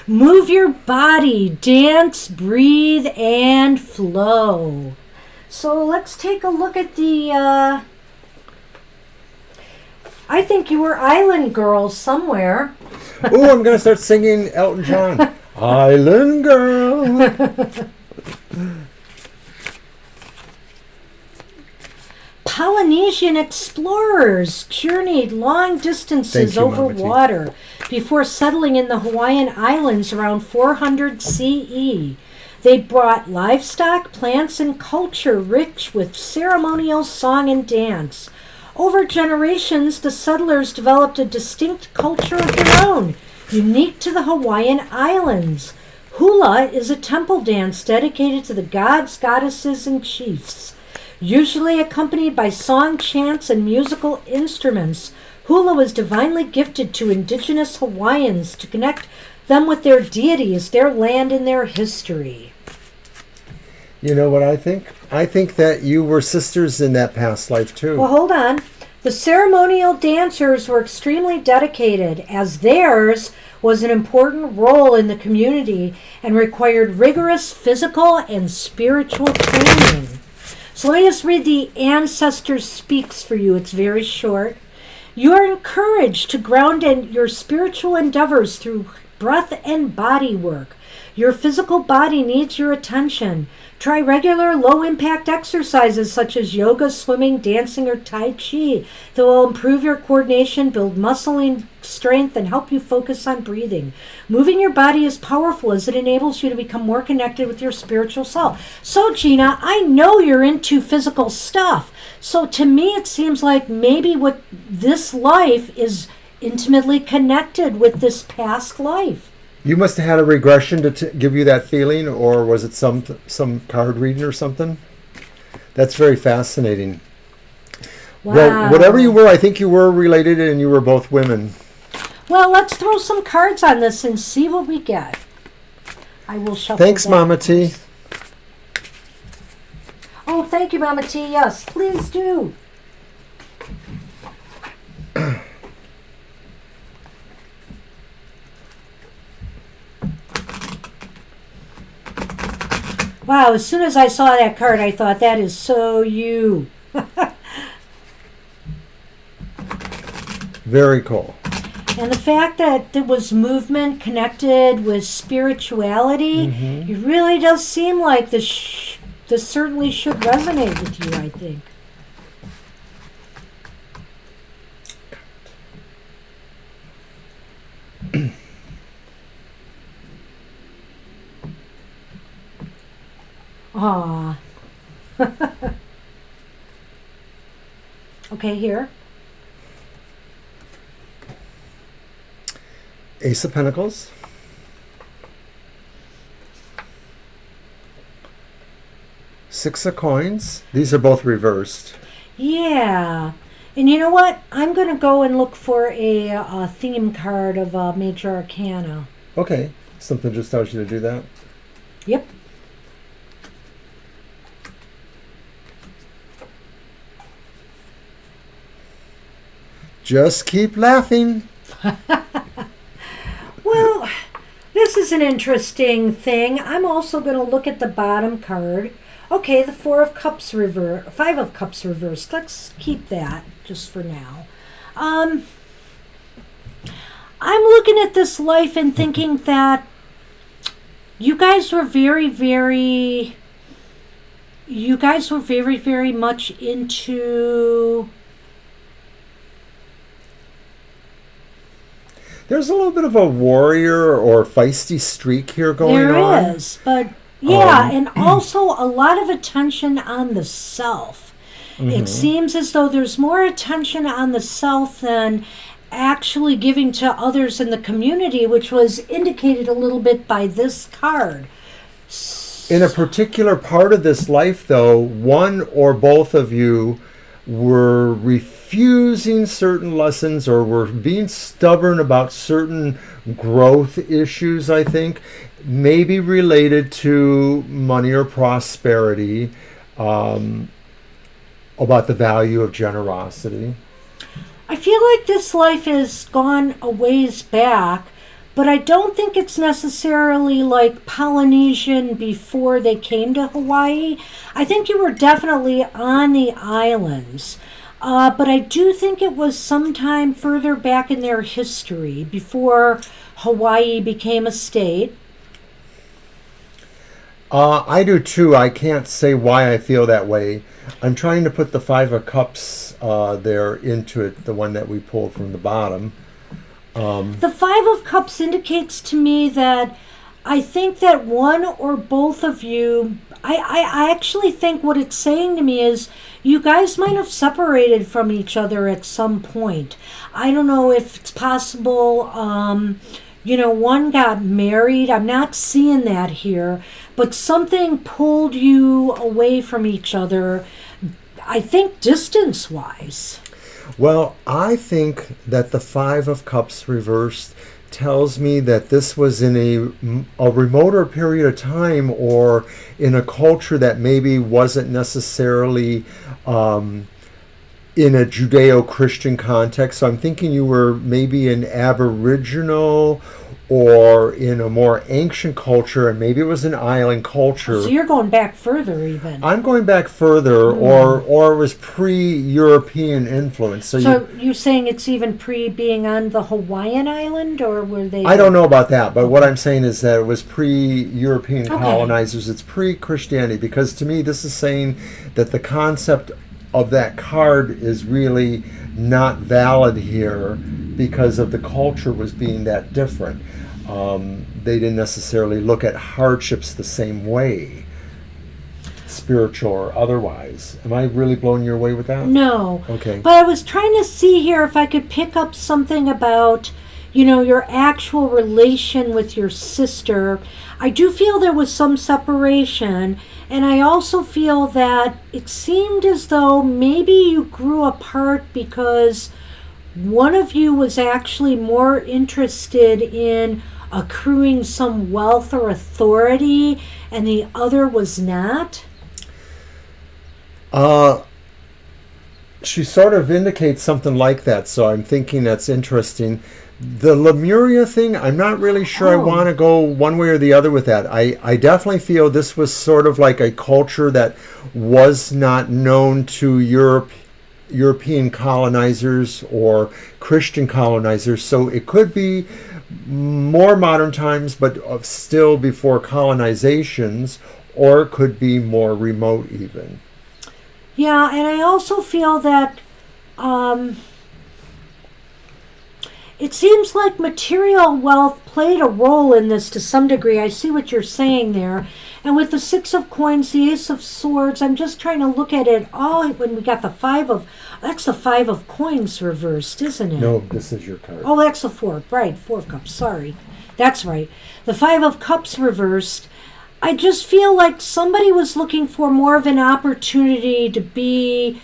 Move your body, dance, breathe, and flow. So let's take a look at the, I think you were island girls somewhere. Ooh, I'm going to start singing Elton John. Island Girl. Polynesian explorers journeyed long distances Thank you, over Mama T. water before settling in the Hawaiian Islands around 400 CE. They brought livestock, plants, and culture rich with ceremonial song and dance. Over generations, the settlers developed a distinct culture of their own, unique to the Hawaiian Islands. Hula is a temple dance dedicated to the gods, goddesses, and chiefs. Usually accompanied by song, chants, and musical instruments, hula was divinely gifted to indigenous Hawaiians to connect them with their deities, their land, and their history. You know what I think? I think that you were sisters in that past life, too. Well, hold on. The ceremonial dancers were extremely dedicated, as theirs was an important role in the community and required rigorous physical and spiritual training. So let me just read the Ancestors Speaks for you. It's very short. You are encouraged to ground in your spiritual endeavors through breath and body work. Your physical body needs your attention. Try regular low-impact exercises such as yoga, swimming, dancing, or Tai Chi that will improve your coordination, build muscle and strength, and help you focus on breathing. Moving your body is powerful as it enables you to become more connected with your spiritual self. So, Gina, I know you're into physical stuff. So to me, it seems like maybe what this life is intimately connected with this past life. You must have had a regression to give you that feeling, or was it some card reading or something? That's very fascinating. Wow. Well, whatever you were, I think you were related and you were both women. Well, let's throw some cards on this and see what we get. I will shuffle. Thanks, that Mama T. first. Oh, thank you, Mama T. Yes, please do. Wow, as soon as I saw that card, I thought, that is so you. Very cool. And the fact that there was movement connected with spirituality, it really does seem like this certainly should resonate with you, I think. Aw. Okay, here. Ace of Pentacles. Six of Coins. These are both reversed. Yeah. And you know what? I'm going to go and look for a theme card of Major Arcana. Okay. Something just tells you to do that. Yep. Just keep laughing. Well, this is an interesting thing. I'm also going to look at the bottom card. Okay, the Five of Cups reversed. Let's keep that just for now. I'm looking at this life and thinking that you guys were very, very much into there's a little bit of a warrior or feisty streak here going on. There is, but yeah, and also a lot of attention on the self. It seems as though there's more attention on the self than actually giving to others in the community, which was indicated a little bit by this card. In a particular part of this life, though, one or both of you were refusing certain lessons or were being stubborn about certain growth issues, I think, maybe related to money or prosperity, about the value of generosity. I feel like this life has gone a ways back, but I don't think it's necessarily like Polynesian before they came to Hawaii. I think you were definitely on the islands, but I do think it was sometime further back in their history before Hawaii became a state. I do too. I can't say why I feel that way. I'm trying to put the Five of Cups there into it, the one that we pulled from the bottom. The Five of Cups indicates to me that I think that one or both of you, I actually think what it's saying to me is you guys might have separated from each other at some point. I don't know if it's possible, one got married. I'm not seeing that here, but something pulled you away from each other, I think distance-wise. Well, I think that the Five of Cups reversed tells me that this was in a remoter period of time or in a culture that maybe wasn't necessarily in a Judeo-Christian context. So I'm thinking you were maybe an Aboriginal or in a more ancient culture, and maybe it was an island culture. So you're going back further even. I'm going back further, or it was pre-European influence. So you're saying it's even being on the Hawaiian island, or were they? I don't know about that, but what I'm saying is that it was pre-European colonizers. It's pre-Christianity, because to me this is saying that the concept of that card is really not valid here because of the culture was being that different. They didn't necessarily look at hardships the same way, spiritual or otherwise. Am I really blowing you away with that? No. Okay. But I was trying to see here if I could pick up something about, your actual relation with your sister. I do feel there was some separation, and I also feel that it seemed as though maybe you grew apart because one of you was actually more interested in accruing some wealth or authority, and the other was not. She sort of indicates something like that, so I'm thinking that's interesting. The Lemuria thing, I'm not really sure I want to go one way or the other with that. I definitely feel this was sort of like a culture that was not known to European colonizers or Christian colonizers, so it could be more modern times, but still before colonizations, or it could be more remote even. Yeah, and I also feel that it seems like material wealth played a role in this to some degree. I see what you're saying there. And with the Six of Coins, the Ace of Swords, I'm just trying to look at it all when we got that's the Five of Coins reversed, isn't it? No, this is your card. Oh, that's the Four, right, Four of Cups, sorry. That's right. The Five of Cups reversed. I just feel like somebody was looking for more of an opportunity to be,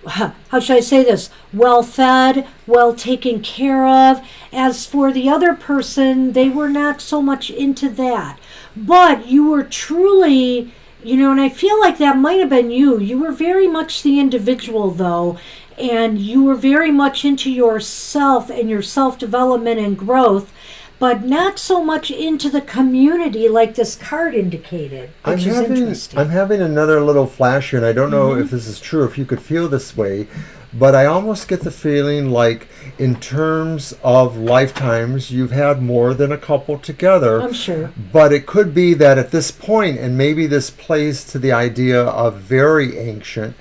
how should I say this, well fed, well taken care of. As for the other person, they were not so much into that. But you were truly, and I feel like that might have been you. You were very much the individual, though, and you were very much into yourself and your self-development and growth, but not so much into the community like this card indicated, which is interesting. I'm having another little flash here, and I don't know if this is true, if you could feel this way, but I almost get the feeling like in terms of lifetimes, you've had more than a couple together. I'm sure. But it could be that at this point, and maybe this plays to the idea of very ancient,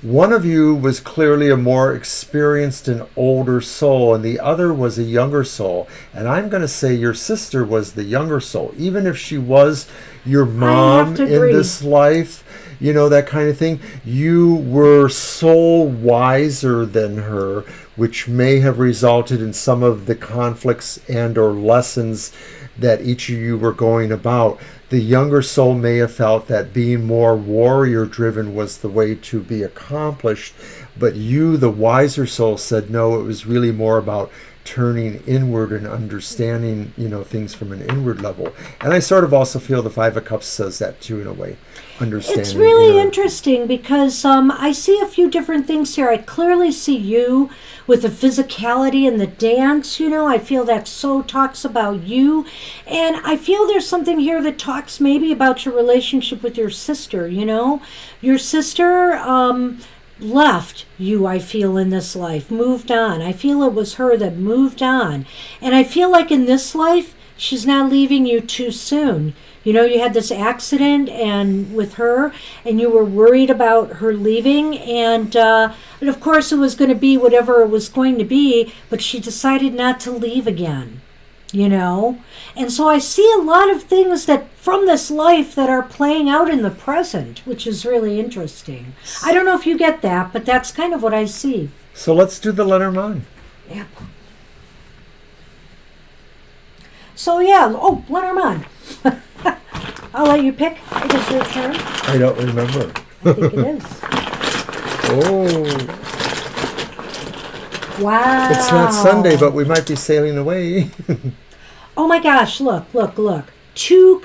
One of you was clearly a more experienced and older soul, and the other was a younger soul. And I'm going to say your sister was the younger soul, even if she was your mom in this life, you know, that kind of thing. You were soul wiser than her, which may have resulted in some of the conflicts and or lessons that each of you were going about. The younger soul may have felt that being more warrior driven was the way to be accomplished, but you, the wiser soul, said no, it was really more about turning inward and understanding, you know, things from an inward level. And I sort of also feel the Five of Cups says that too, in a way. Understanding. It's really interesting because I see a few different things here. I clearly see you with the physicality and the dance, you know. I feel that so talks about you. And I feel there's something here that talks maybe about your relationship with your sister, you know. Your sister left you, I feel, in this life, moved on. I feel it was her that moved on. And I feel like in this life, she's not leaving you too soon. You know, you had this accident and with her, and you were worried about her leaving, and of course it was going to be whatever it was going to be, but she decided not to leave again, you know. And so I see a lot of things that from this life that are playing out in the present, which is really interesting. I don't know if you get that, but that's kind of what I see. So let's do the Lenormand. Yep. So yeah, oh, Lenormand. I'll let you pick. It is your turn. I don't remember. I think it is. Oh. Wow. It's not Sunday, but we might be sailing away. Oh my gosh, look. Two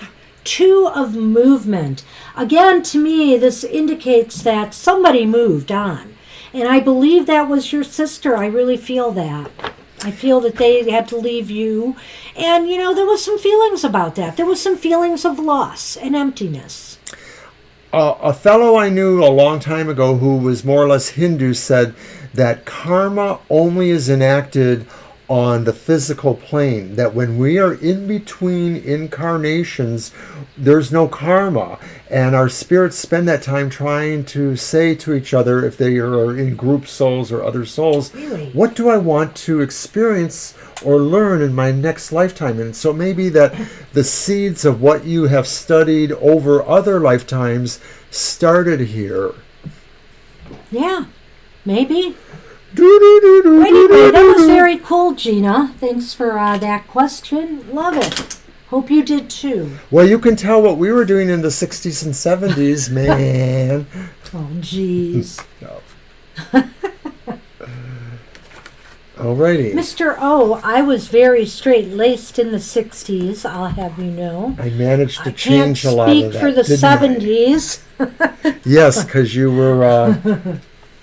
of movement. Again, to me, this indicates that somebody moved on. And I believe that was your sister. I really feel that. I feel that they had to leave you. And, you know, there was some feelings about that. There was some feelings of loss and emptiness. A fellow I knew a long time ago who was more or less Hindu said that karma only is enacted on the physical plane, that when we are in between incarnations, there's no karma. And our spirits spend that time trying to say to each other, if they are in group souls or other souls, really? What do I want to experience or learn in my next lifetime? And so maybe that the seeds of what you have studied over other lifetimes started here. Yeah, maybe. Anyway, that was very cool, Gina. Thanks for that question. Love it. Hope you did too. Well, you can tell what we were doing in the 60s and 70s, man. Oh, jeez. No. Alrighty. Mr. O, I was very straight-laced in the 60s, I'll have you know. I managed to change a lot of that. I can't speak for the 70s. Yes, because you were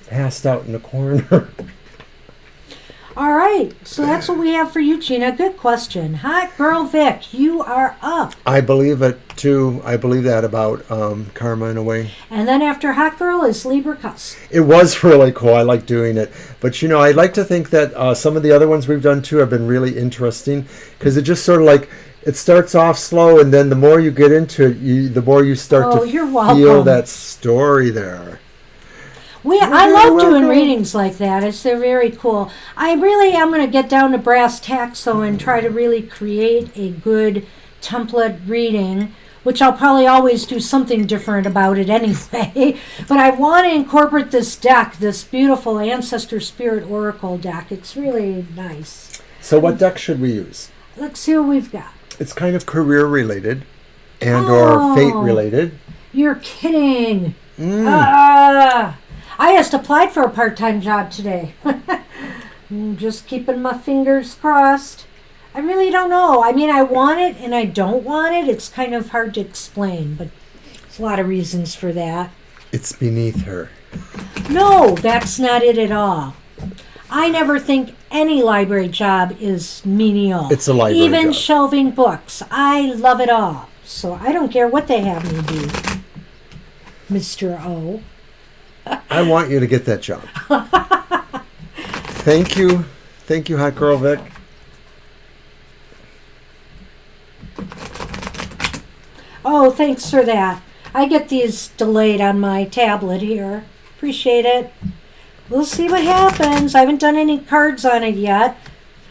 passed out in the corner. All right, so that's what we have for you, Gina. Good question. Hot Girl Vic, you are up. I believe it, too. I believe that about karma in a way. And then after Hot Girl is Libra Cuss. It was really cool. I like doing it. But, you know, I'd like to think that some of the other ones we've done, too, have been really interesting. Because it just sort of like, it starts off slow, and then the more you get into it, the more you start to feel that story there. I love doing readings like that. They're very cool. I really am going to get down to brass tacks, though, and try to really create a good template reading, which I'll probably always do something different about it anyway. But I want to incorporate this deck, this beautiful Ancestor Spirit Oracle deck. It's really nice. So what deck should we use? Let's see what we've got. It's kind of career related and or fate related. You're kidding. I just applied for a part-time job today. Just keeping my fingers crossed. I really don't know. I mean, I want it and I don't want it. It's kind of hard to explain, but there's a lot of reasons for that. It's beneath her. No, that's not it at all. I never think any library job is menial. It's a library Even job. Shelving books. I love it all. So I don't care what they have me do, Mr. O. I want you to get that job. Thank you. Thank you, Hot Girl Vic. Oh, thanks for that. I get these delayed on my tablet here. Appreciate it. We'll see what happens. I haven't done any cards on it yet.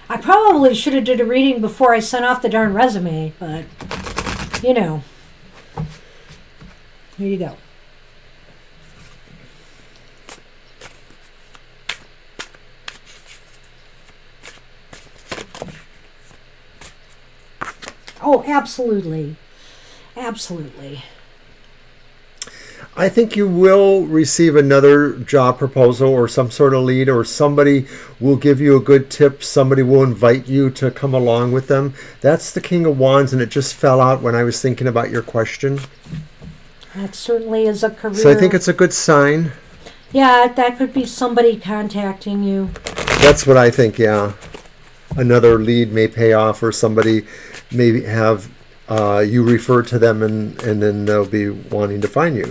I probably should have did a reading before I sent off the darn resume, but, you know. Here you go. Oh, absolutely. Absolutely. I think you will receive another job proposal or some sort of lead, or somebody will give you a good tip. Somebody will invite you to come along with them. That's the King of Wands, and it just fell out when I was thinking about your question. That certainly is a career. So I think it's a good sign. Yeah, that could be somebody contacting you. That's what I think, yeah. Another lead may pay off, or somebody may have you refer to them, and then they'll be wanting to find you.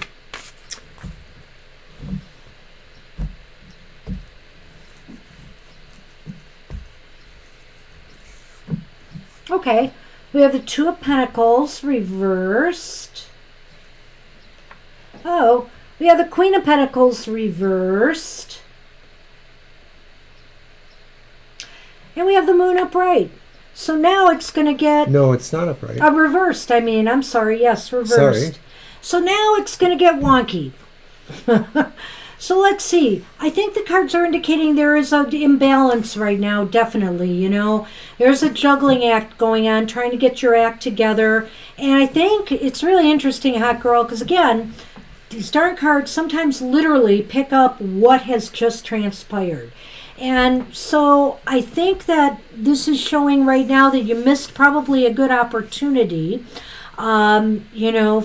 Okay, we have the Two of Pentacles reversed. Oh, we have the Queen of Pentacles reversed. And we have the Moon upright. So now it's going to get... No, it's not upright. Reversed, I mean. I'm sorry. Yes, reversed. Sorry. So now it's going to get wonky. So let's see. I think the cards are indicating there is an imbalance right now, definitely, you know. There's a juggling act going on, trying to get your act together. And I think it's really interesting, Hot Girl, because again, these darn cards sometimes literally pick up what has just transpired. And so I think that this is showing right now that you missed probably a good opportunity. You know,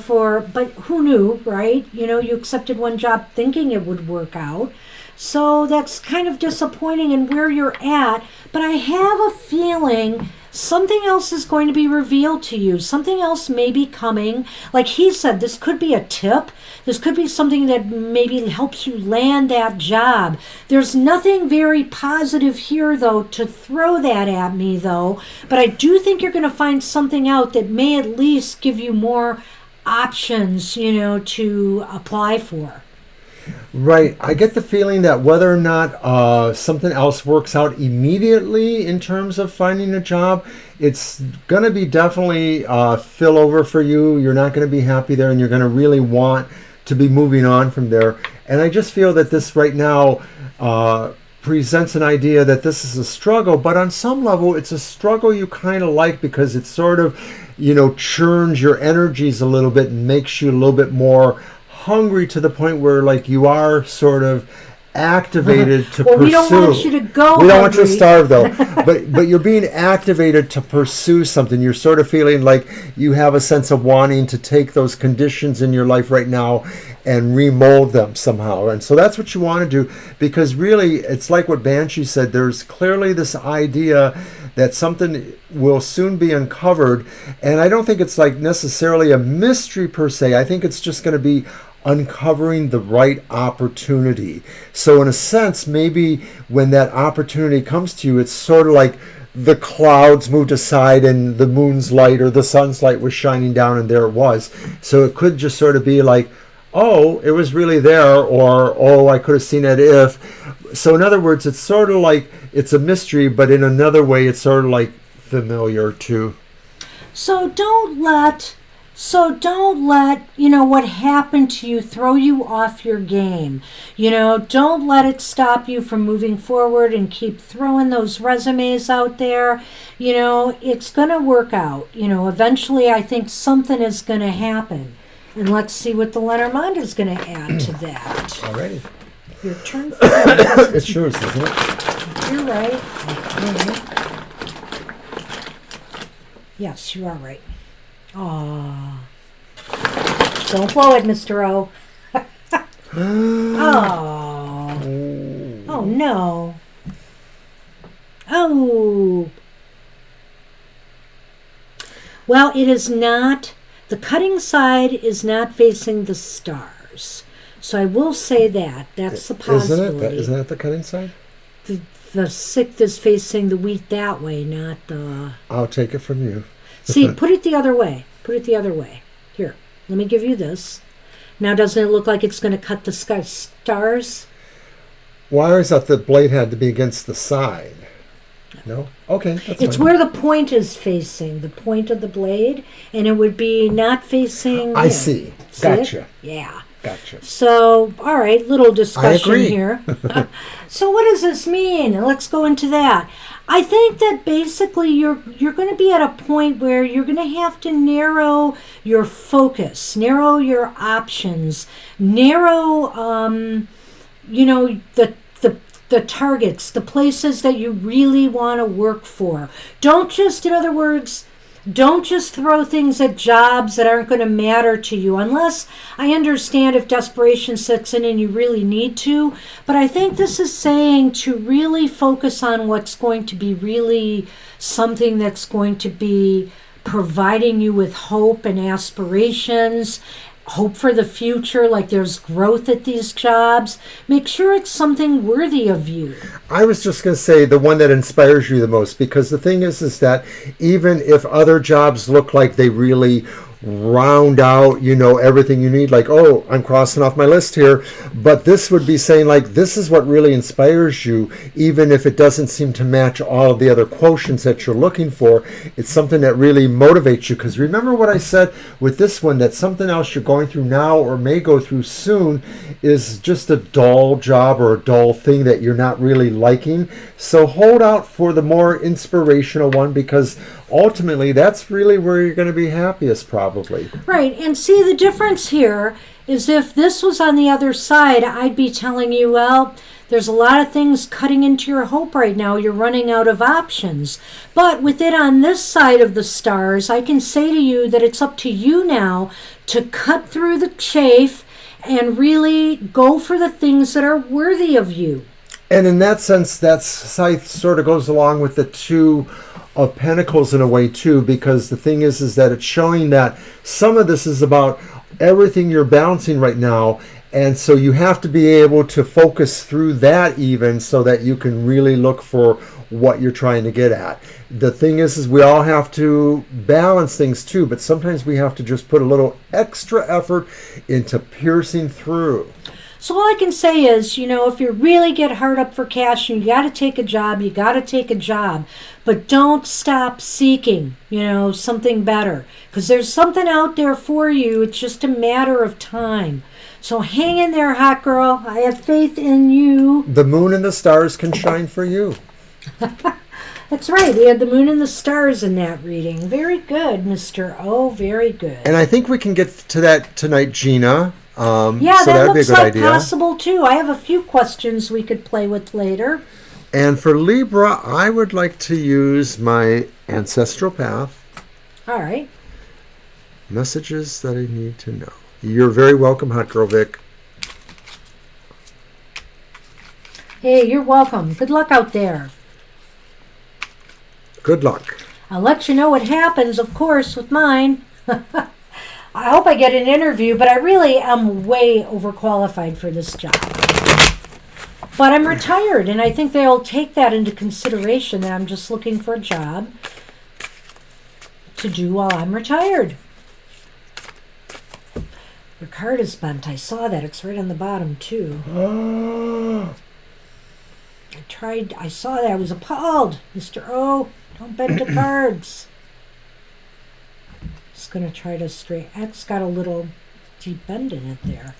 but who knew, right? You know, you accepted one job thinking it would work out. So that's kind of disappointing in where you're at. But I have a feeling something else is going to be revealed to you. Something else may be coming. Like he said, this could be a tip. This could be something that maybe helps you land that job. There's nothing very positive here, though, to throw that at me, though. But I do think you're going to find something out that may at least give you more options, you know, to apply for. Right. I get the feeling that whether or not something else works out immediately in terms of finding a job, it's going to be definitely fill over for you. You're not going to be happy there, and you're going to really want to be moving on from there. And I just feel that this right now presents an idea that this is a struggle, but on some level it's a struggle you kind of like, because it sort of, you know, churns your energies a little bit and makes you a little bit more hungry, to the point where like you are sort of activated to pursue. We don't want you to go We don't hungry. want you to starve though. but you're being activated to pursue something. You're sort of feeling like you have a sense of wanting to take those conditions in your life right now and remold them somehow. And so that's what you want to do, because really it's like what Banshee said, there's clearly this idea that something will soon be uncovered. And I don't think it's like necessarily a mystery per se. I think it's just going to be uncovering the right opportunity. So in a sense, maybe when that opportunity comes to you, it's sort of like the clouds moved aside and the moon's light or the sun's light was shining down, and there it was. So it could just sort of be like, oh, it was really there, or oh, I could have seen it if. So in other words, it's sort of like it's a mystery, but in another way it's sort of like familiar too. So don't let, you know, what happened to you throw you off your game. You know, don't let it stop you from moving forward and keep throwing those resumes out there. You know, it's going to work out. You know, eventually I think something is going to happen. And let's see what the Lenormand is going to add to that. Alrighty. Your turn. It's yours, isn't it? You're right. Okay. Yes, you are right. Aw. Don't blow it, Mr. O. Oh. Oh, no. Oh. Well, it is not, the cutting side is not facing the stars. So I will say that. That's the possibility. Isn't that the cutting side? The sixth is facing the wheat that way, not the... I'll take it from you. See, put it the other way. Put it the other way. Here, let me give you this. Now, doesn't it look like it's going to cut the stars? Well, I always thought the blade had to be against the side. No? Okay, that's It's fine. where the point is facing, the point of the blade, and it would be not facing. I see. Gotcha. It? Yeah. Gotcha. So, all right, little discussion agree. here. So, what does this mean? Let's go into that. I think that basically you're going to be at a point where you're going to have to narrow your focus, narrow your options, narrow, the targets, the places that you really want to work for. Don't just, in other words, don't just throw things at jobs that aren't going to matter to you, unless I understand if desperation sets in and you really need to. But I think this is saying to really focus on what's going to be really something that's going to be providing you with hope and aspirations, hope for the future, like there's growth at these jobs. Make sure it's something worthy of you. I was just going to say the one that inspires you the most, because the thing is that even if other jobs look like they really round out, everything you need, like, oh, I'm crossing off my list here, but this would be saying, like, this is what really inspires you, even if it doesn't seem to match all of the other quotients that you're looking for. It's something that really motivates you, because remember what I said with this one, that something else you're going through now or may go through soon is just a dull job or a dull thing that you're not really liking. So hold out for the more inspirational one, because ultimately that's really where you're going to be happiest, probably. Right, and see, the difference here is if this was on the other side, I'd be telling you, well, there's a lot of things cutting into your hope right now. You're running out of options. But with it on this side of the stars, I can say to you that it's up to you now to cut through the chafe and really go for the things that are worthy of you. And in that sense, that scythe sort of goes along with the Two of Pentacles in a way too, because the thing is that it's showing that some of this is about everything you're balancing right now, and so you have to be able to focus through that even so that you can really look for what you're trying to get at. The thing is we all have to balance things too, but sometimes we have to just put a little extra effort into piercing through. So all I can say is, if you really get hard up for cash and you got to take a job, you got to take a job. But don't stop seeking, something better. Because there's something out there for you. It's just a matter of time. So hang in there, hot girl. I have faith in you. The moon and the stars can shine for you. That's right. We had the moon and the stars in that reading. Very good, Mr. O. Very good. And I think we can get to that tonight, Gina. Yeah, so that that'd be a looks good like idea. possible too. I have a few questions we could play with later. And for Libra, I would like to use my ancestral path. All right. Messages that I need to know. You're very welcome, Hot Girl Vic. Hey, you're welcome. Good luck out there. Good luck. I'll let you know what happens, of course, with mine. I hope I get an interview, but I really am way overqualified for this job. But I'm retired, and I think they'll take that into consideration, that I'm just looking for a job to do while I'm retired. Your card is bent. I saw that. It's right on the bottom, too. I saw that. I was appalled. Mr. O, don't bend the cards. Just going to try to straighten. That's got a little deep bend in it there.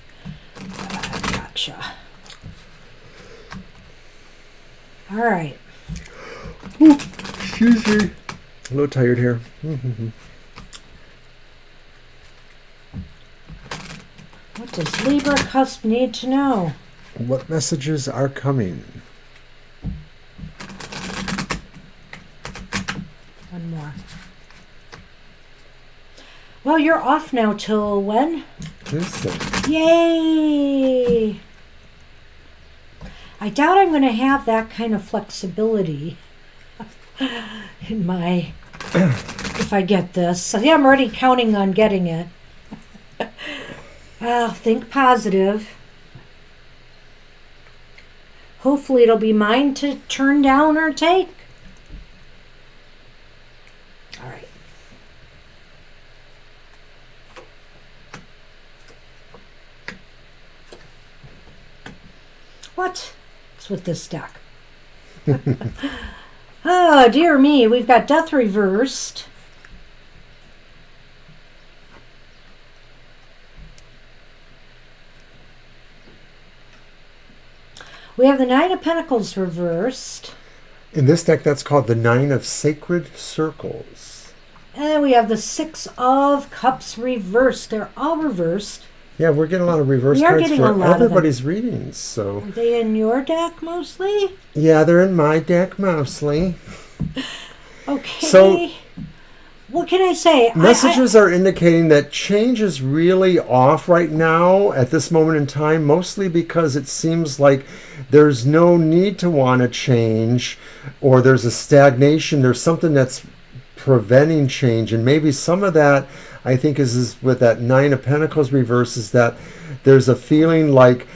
Gotcha. All right. Ooh, excuse me. A little tired here. What does Libra Cusp need to know? What messages are coming? One more. Well, you're off now till when? Tuesday. Yay! I doubt I'm going to have that kind of flexibility in my, if I get this. So, yeah, I'm already counting on getting it. Well, think positive. Hopefully it'll be mine to turn down or take. All right. What? What's with this deck? Oh, dear me. We've got Death reversed. We have the Nine of Pentacles reversed. In this deck, that's called the Nine of Sacred Circles. And we have the Six of Cups reversed. They're all reversed. Yeah, we're getting a lot of reverse cards for everybody's readings. So, are they in your deck mostly? Yeah, they're in my deck mostly. Okay. So, what can I say? Messages are indicating that change is really off right now at this moment in time, mostly because it seems like there's no need to want to change, or there's a stagnation. There's something that's preventing change, and maybe some of that, I think, is with that Nine of Pentacles reverse, is that there's a feeling like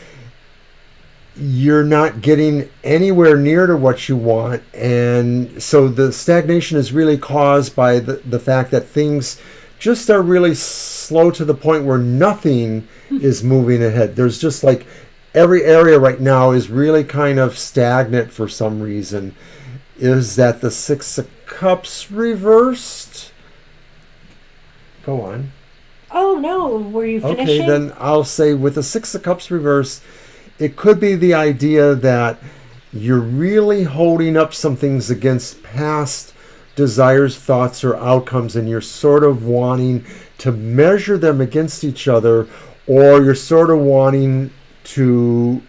you're not getting anywhere near to what you want. And so the stagnation is really caused by the fact that things just are really slow to the point where nothing is moving ahead. There's just like every area right now is really kind of stagnant for some reason. Is that the Six of Cups reversed? Go on. Oh, no. Were you finishing? Okay, then I'll say with the Six of Cups reversed, it could be the idea that you're really holding up some things against past desires, thoughts, or outcomes, and you're sort of wanting to measure them against each other, or you're sort of wanting to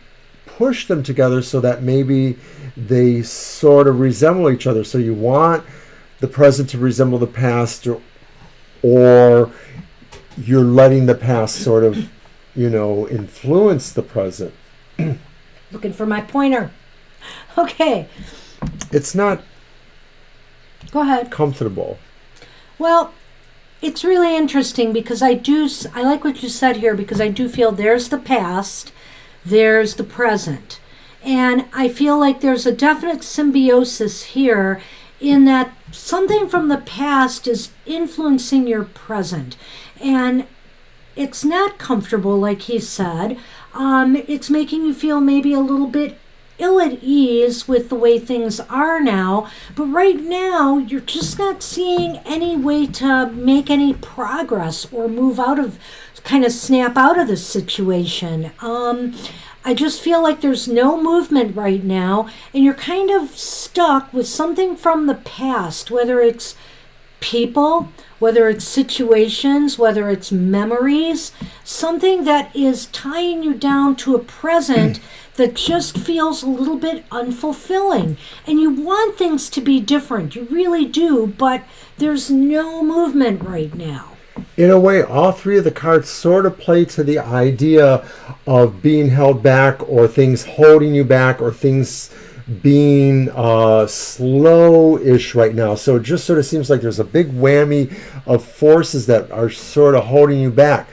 push them together so that maybe they sort of resemble each other. So you want the present to resemble the past, or you're letting the past sort of, influence the present. Looking for my pointer. Okay. It's not Go ahead. comfortable. Well, it's really interesting because I like what you said here, because I do feel there's the past, there's the present. And I feel like there's a definite symbiosis here in that something from the past is influencing your present. And it's not comfortable, like he said. It's making you feel maybe a little bit ill at ease with the way things are now. But right now, you're just not seeing any way to make any progress or move out of, kind of snap out of this situation. I just feel like there's no movement right now, and you're kind of stuck with something from the past, whether it's people, whether it's situations, whether it's memories, something that is tying you down to a present that just feels a little bit unfulfilling. And you want things to be different, you really do, but there's no movement right now. In a way, all three of the cards sort of play to the idea of being held back, or things holding you back, or things being slow-ish right now. So it just sort of seems like there's a big whammy of forces that are sort of holding you back.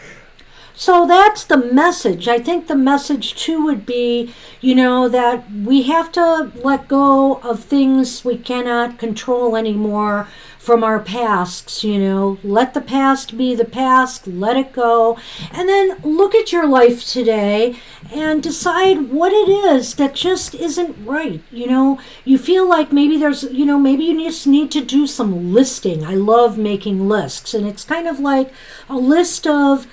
So that's the message. I think the message too would be, that we have to let go of things we cannot control anymore from our pasts. Let the past be the past, let it go, and then look at your life today and decide what it is that just isn't right. You feel like maybe there's, maybe you just need to do some listing. I love making lists, and it's kind of like a list of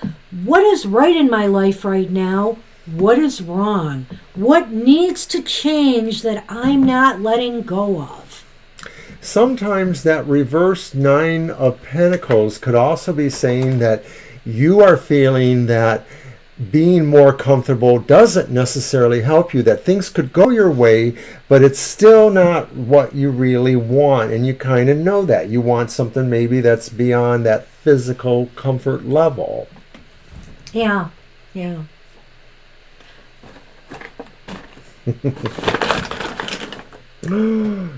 what is right in my life right now, what is wrong, what needs to change that I'm not letting go of. Sometimes that reverse Nine of Pentacles could also be saying that you are feeling that being more comfortable doesn't necessarily help you, that things could go your way, but it's still not what you really want. And you kind of know that. You want something maybe that's beyond that physical comfort level. Yeah.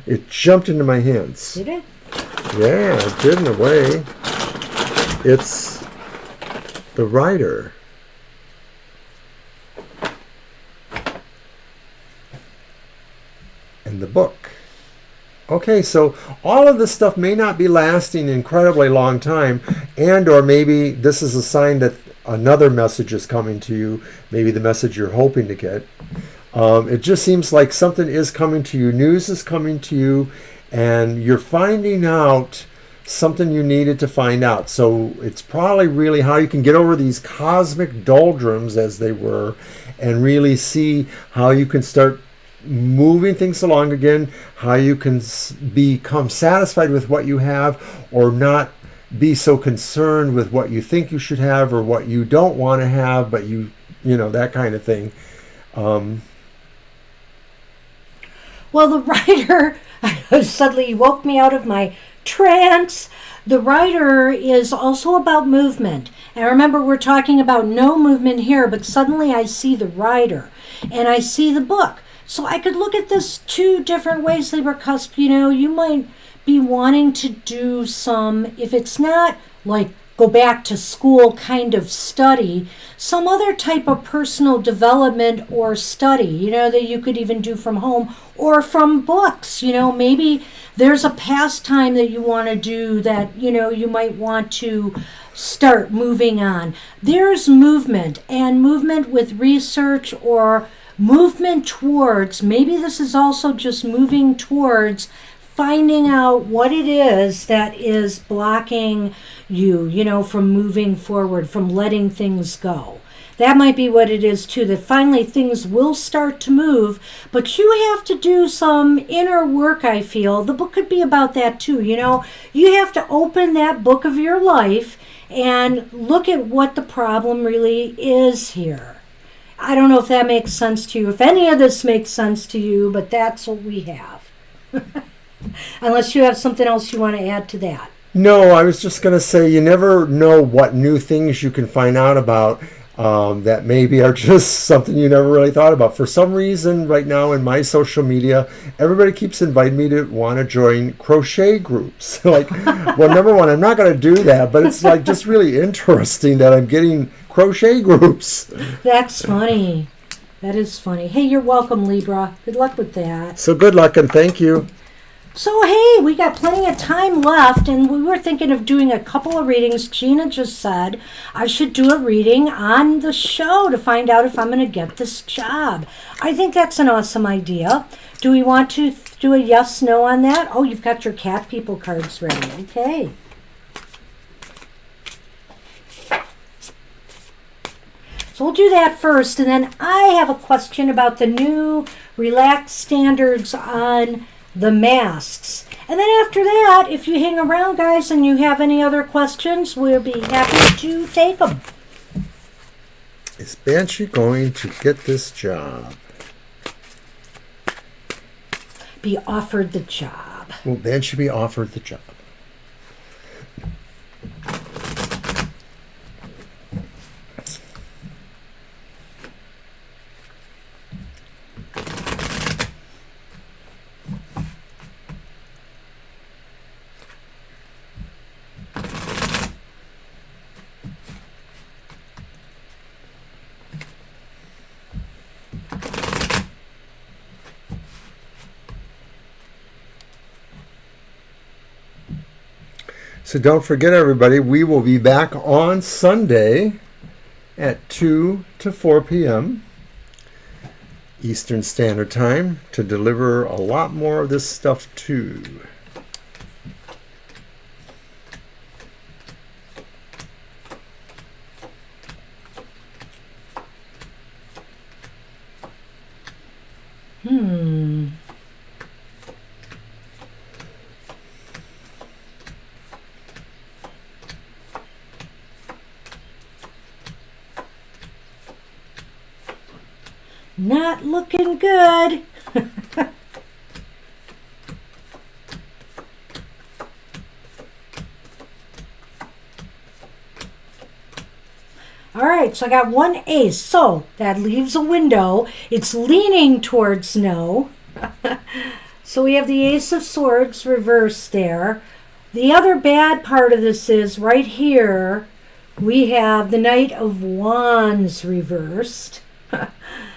It jumped into my hands. Did it? Yeah, it did in a way. It's the writer. And the book. Okay, so all of this stuff may not be lasting an incredibly long time, and or maybe this is a sign that another message is coming to you, maybe the message you're hoping to get. It just seems like something is coming to you, news is coming to you, and you're finding out something you needed to find out. So it's probably really how you can get over these cosmic doldrums, as they were, and really see how you can start moving things along again, how you can become satisfied with what you have, or not be so concerned with what you think you should have or what you don't want to have, but you know, that kind of thing. Well, the writer suddenly woke me out of my trance. The writer is also about movement. And remember, we're talking about no movement here, but suddenly I see the writer and I see the book. So I could look at this two different ways, Libra Cusp. You know, you might be wanting to do some, if it's not like go back to school kind of study, some other type of personal development or study, you know, that you could even do from home or from books. You know, maybe there's a pastime that you want to do that, you know, you might want to start moving on. There's movement, and movement with research or movement towards, maybe this is also just moving towards finding out what it is that is blocking you, you know, from moving forward, from letting things go. That might be what it is too, that finally things will start to move, but you have to do some inner work, I feel. The book could be about that too, you know. You have to open that book of your life and look at what the problem really is here. I don't know if that makes sense to you, if any of this makes sense to you, but that's what we have. Unless you have something else you want to add to that. No, I was just going to say, you never know what new things you can find out about that maybe are just something you never really thought about. For some reason, right now in my social media, everybody keeps inviting me to want to join crochet groups. Like, well, number one, I'm not going to do that, but it's like just really interesting that I'm getting crochet groups. That's funny. That is funny. Hey, you're welcome, Libra. Good luck with that. So good luck and thank you. So, hey, we got plenty of time left, and we were thinking of doing a couple of readings. Gina just said I should do a reading on the show to find out if I'm going to get this job. I think that's an awesome idea. Do we want to do a yes, no on that? Oh, you've got your cat people cards ready. Okay. So we'll do that first, and then I have a question about the new relaxed standards on the masks. And then after that, if you hang around, guys, and you have any other questions, we'll be happy to take them. Is Banshee going to get this job? Be offered the job. Will Banshee be offered the job? So don't forget, everybody, we will be back on Sunday at 2 to 4 p.m. Eastern Standard Time to deliver a lot more of this stuff too. Not looking good. All right, so I got one ace. So that leaves a window. It's leaning towards no. So we have the Ace of Swords reversed there. The other bad part of this is right here, we have the Knight of Wands reversed.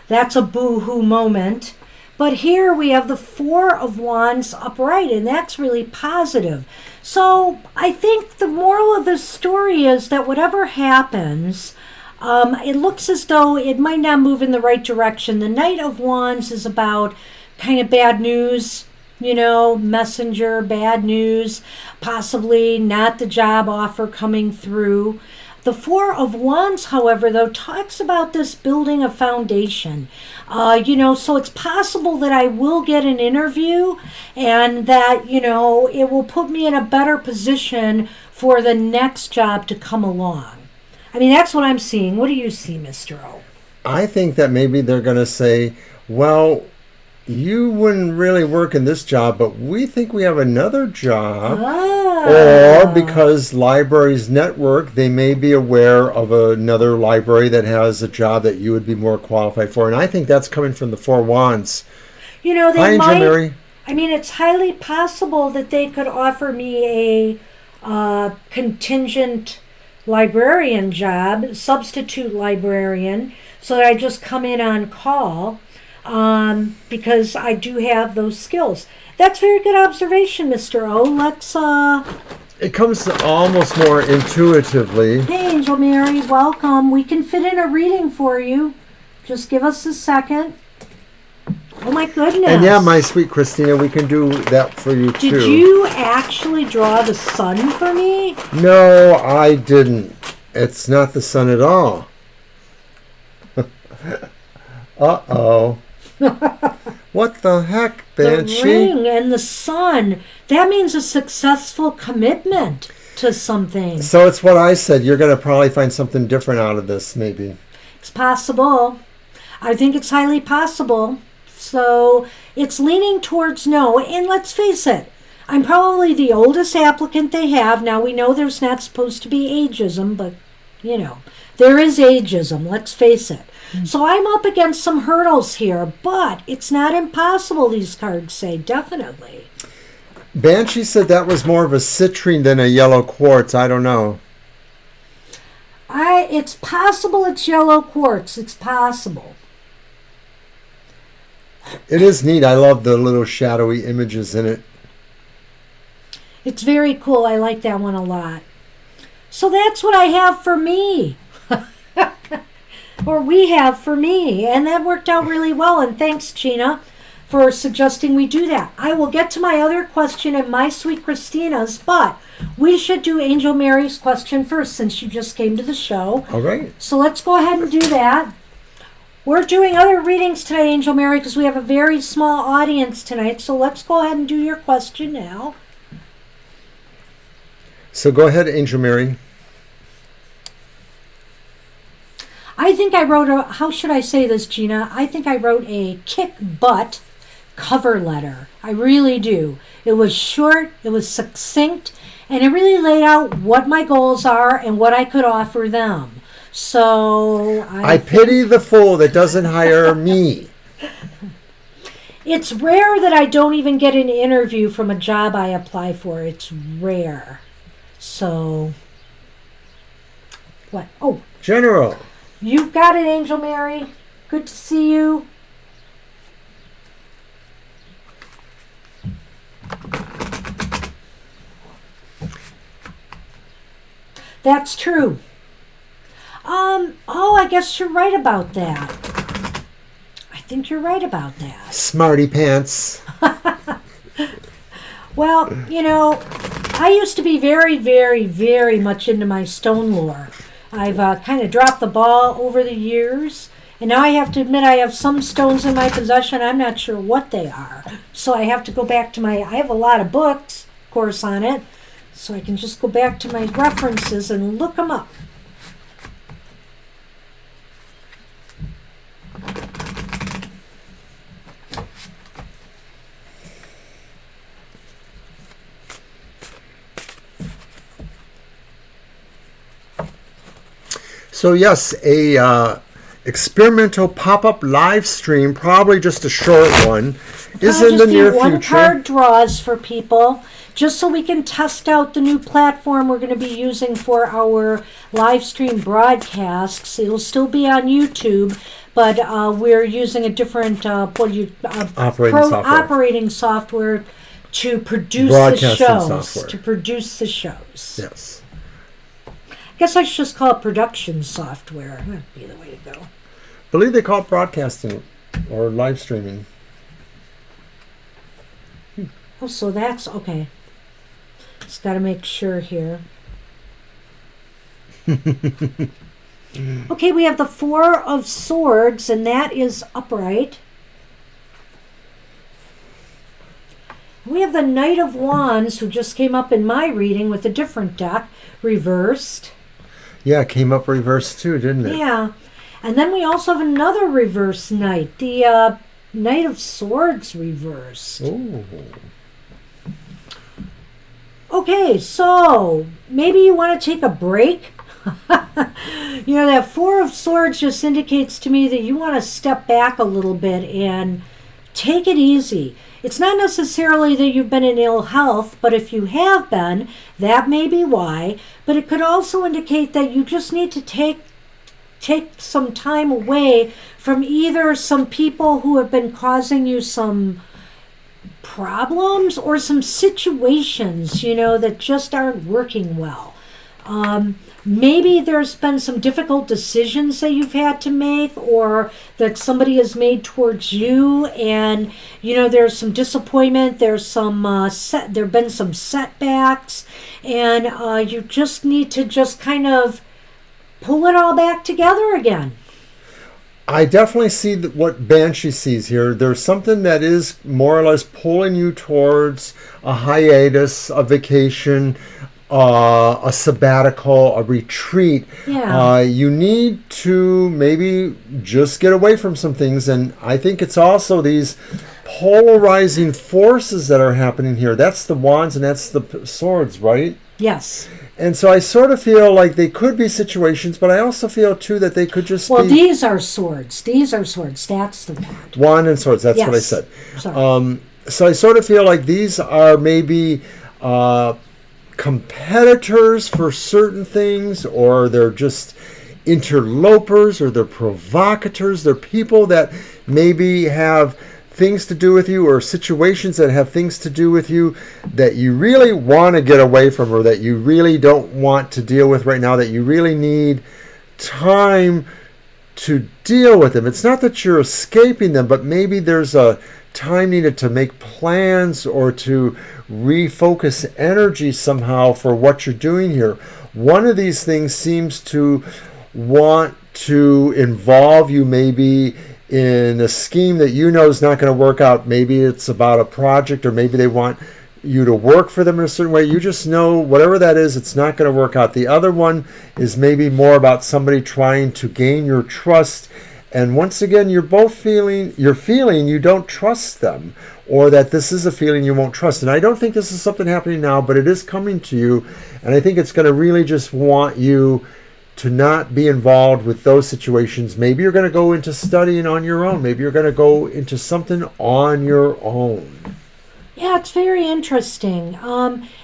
That's a boo-hoo moment. But here we have the Four of Wands upright, and that's really positive. So I think the moral of this story is that whatever happens, It looks as though it might not move in the right direction. The Knight of Wands is about kind of bad news, messenger, bad news, possibly not the job offer coming through. The Four of Wands, however, though, talks about this building a foundation. So it's possible that I will get an interview and that, it will put me in a better position for the next job to come along. I mean, that's what I'm seeing. What do you see, Mr. O? I think that maybe they're going to say, well, you wouldn't really work in this job, but we think we have another job. Or because libraries network, they may be aware of another library that has a job that you would be more qualified for. And I think that's coming from the Four Wands. They Hi, might. Mary. I mean, it's highly possible that they could offer me a contingent librarian job, substitute librarian, so that I just come in on call. Because I do have those skills. That's very good observation, Mr. O. Let's, It comes almost more intuitively. Hey, Angel Mary, welcome. We can fit in a reading for you. Just give us a second. Oh, my goodness. And yeah, my sweet Christina, we can do that for you, too. Did you actually draw the sun for me? No, I didn't. It's not the sun at all. Uh-oh. What the heck, Banshee? The ring and the sun. That means a successful commitment to something. So it's what I said. You're going to probably find something different out of this, maybe. It's possible. I think it's highly possible. So it's leaning towards no. And let's face it, I'm probably the oldest applicant they have. Now, we know there's not supposed to be ageism, but, there is ageism. Let's face it. So I'm up against some hurdles here, but it's not impossible, these cards say, definitely. Banshee said that was more of a citrine than a yellow quartz. I don't know. It's possible it's yellow quartz. It's possible. It is neat. I love the little shadowy images in it. It's very cool. I like that one a lot. So that's what I have for me. Or we have for me. And that worked out really well. And thanks, Gina, for suggesting we do that. I will get to my other question and my sweet Christina's, but we should do Angel Mary's question first since you just came to the show. All right. So let's go ahead and do that. We're doing other readings today, Angel Mary, because we have a very small audience tonight. So let's go ahead and do your question now. So go ahead, Angel Mary. I think I wrote how should I say this, Gina? I think I wrote a kick butt cover letter. I really do. It was short, it was succinct, and it really laid out what my goals are and what I could offer them. So I pity the fool that doesn't hire me. It's rare that I don't even get an interview from a job I apply for. It's rare. So, what? Oh, General. You've got it, Angel Mary. Good to see you. That's true. I guess you're right about that. I think you're right about that. Smarty pants. Well, I used to be very, very, very much into my stone lore. I've kind of dropped the ball over the years, and now I have to admit I have some stones in my possession. I'm not sure what they are. So I have to go back to I have a lot of books, of course, on it, so I can just go back to my references and look them up. So yes, a experimental pop-up live stream, probably just a short one, is in the near one future. Card draws for people, just so we can test out the new platform we're going to be using for our live stream broadcasts. It'll still be on YouTube, but we're using a different operating software to produce the shows. Software. To produce the shows. Yes. guess I should just call it production software. That'd be the way to go. I believe they call it broadcasting or live streaming. Oh, so that's okay. Just got to make sure here. Okay, we have the Four of Swords, and that is upright. We have the Knight of Wands, who just came up in my reading with a different deck, reversed. Yeah, it came up reversed too, didn't it? Yeah. And then we also have another reverse knight, the Knight of Swords reversed. Oh. Okay, so maybe you want to take a break. That Four of Swords just indicates to me that you want to step back a little bit and take it easy. It's not necessarily that you've been in ill health, but if you have been, that may be why. But it could also indicate that you just need to take some time away from either some people who have been causing you some problems or some situations, that just aren't working well. Maybe there's been some difficult decisions that you've had to make, or that somebody has made towards you, and there's some disappointment. There's some there've been some setbacks, and you just need to just kind of pull it all back together again. I definitely see what Banshee sees here. There's something that is more or less pulling you towards a hiatus, a vacation, a sabbatical, a retreat. Yeah. You need to maybe just get away from some things, and I think it's also these polarizing forces that are happening here. That's the wands and that's the swords, right? Yes. And so I sort of feel like they could be situations, but I also feel too that they could just be... Well, these are swords. These are swords. That's the wand. Wand and swords, that's what I said. Sorry. So I sort of feel like these are maybe competitors for certain things, or they're just interlopers, or they're provocateurs. They're people that maybe have things to do with you, or situations that have things to do with you that you really want to get away from, or that you really don't want to deal with right now, that you really need time to deal with them. It's not that you're escaping them, but maybe there's a time needed to make plans or to refocus energy somehow for what you're doing here. One of these things seems to want to involve you maybe in a scheme that is not going to work out. Maybe it's about a project, or maybe they want you to work for them in a certain way. You just know whatever that is, it's not going to work out. The other one is maybe more about somebody trying to gain your trust. And once again, you're feeling you don't trust them, or that this is a feeling you won't trust. And I don't think this is something happening now, but it is coming to you. And I think it's going to really just want you to not be involved with those situations. Maybe you're going to go into studying on your own. Maybe you're going to go into something on your own. Yeah, it's very interesting.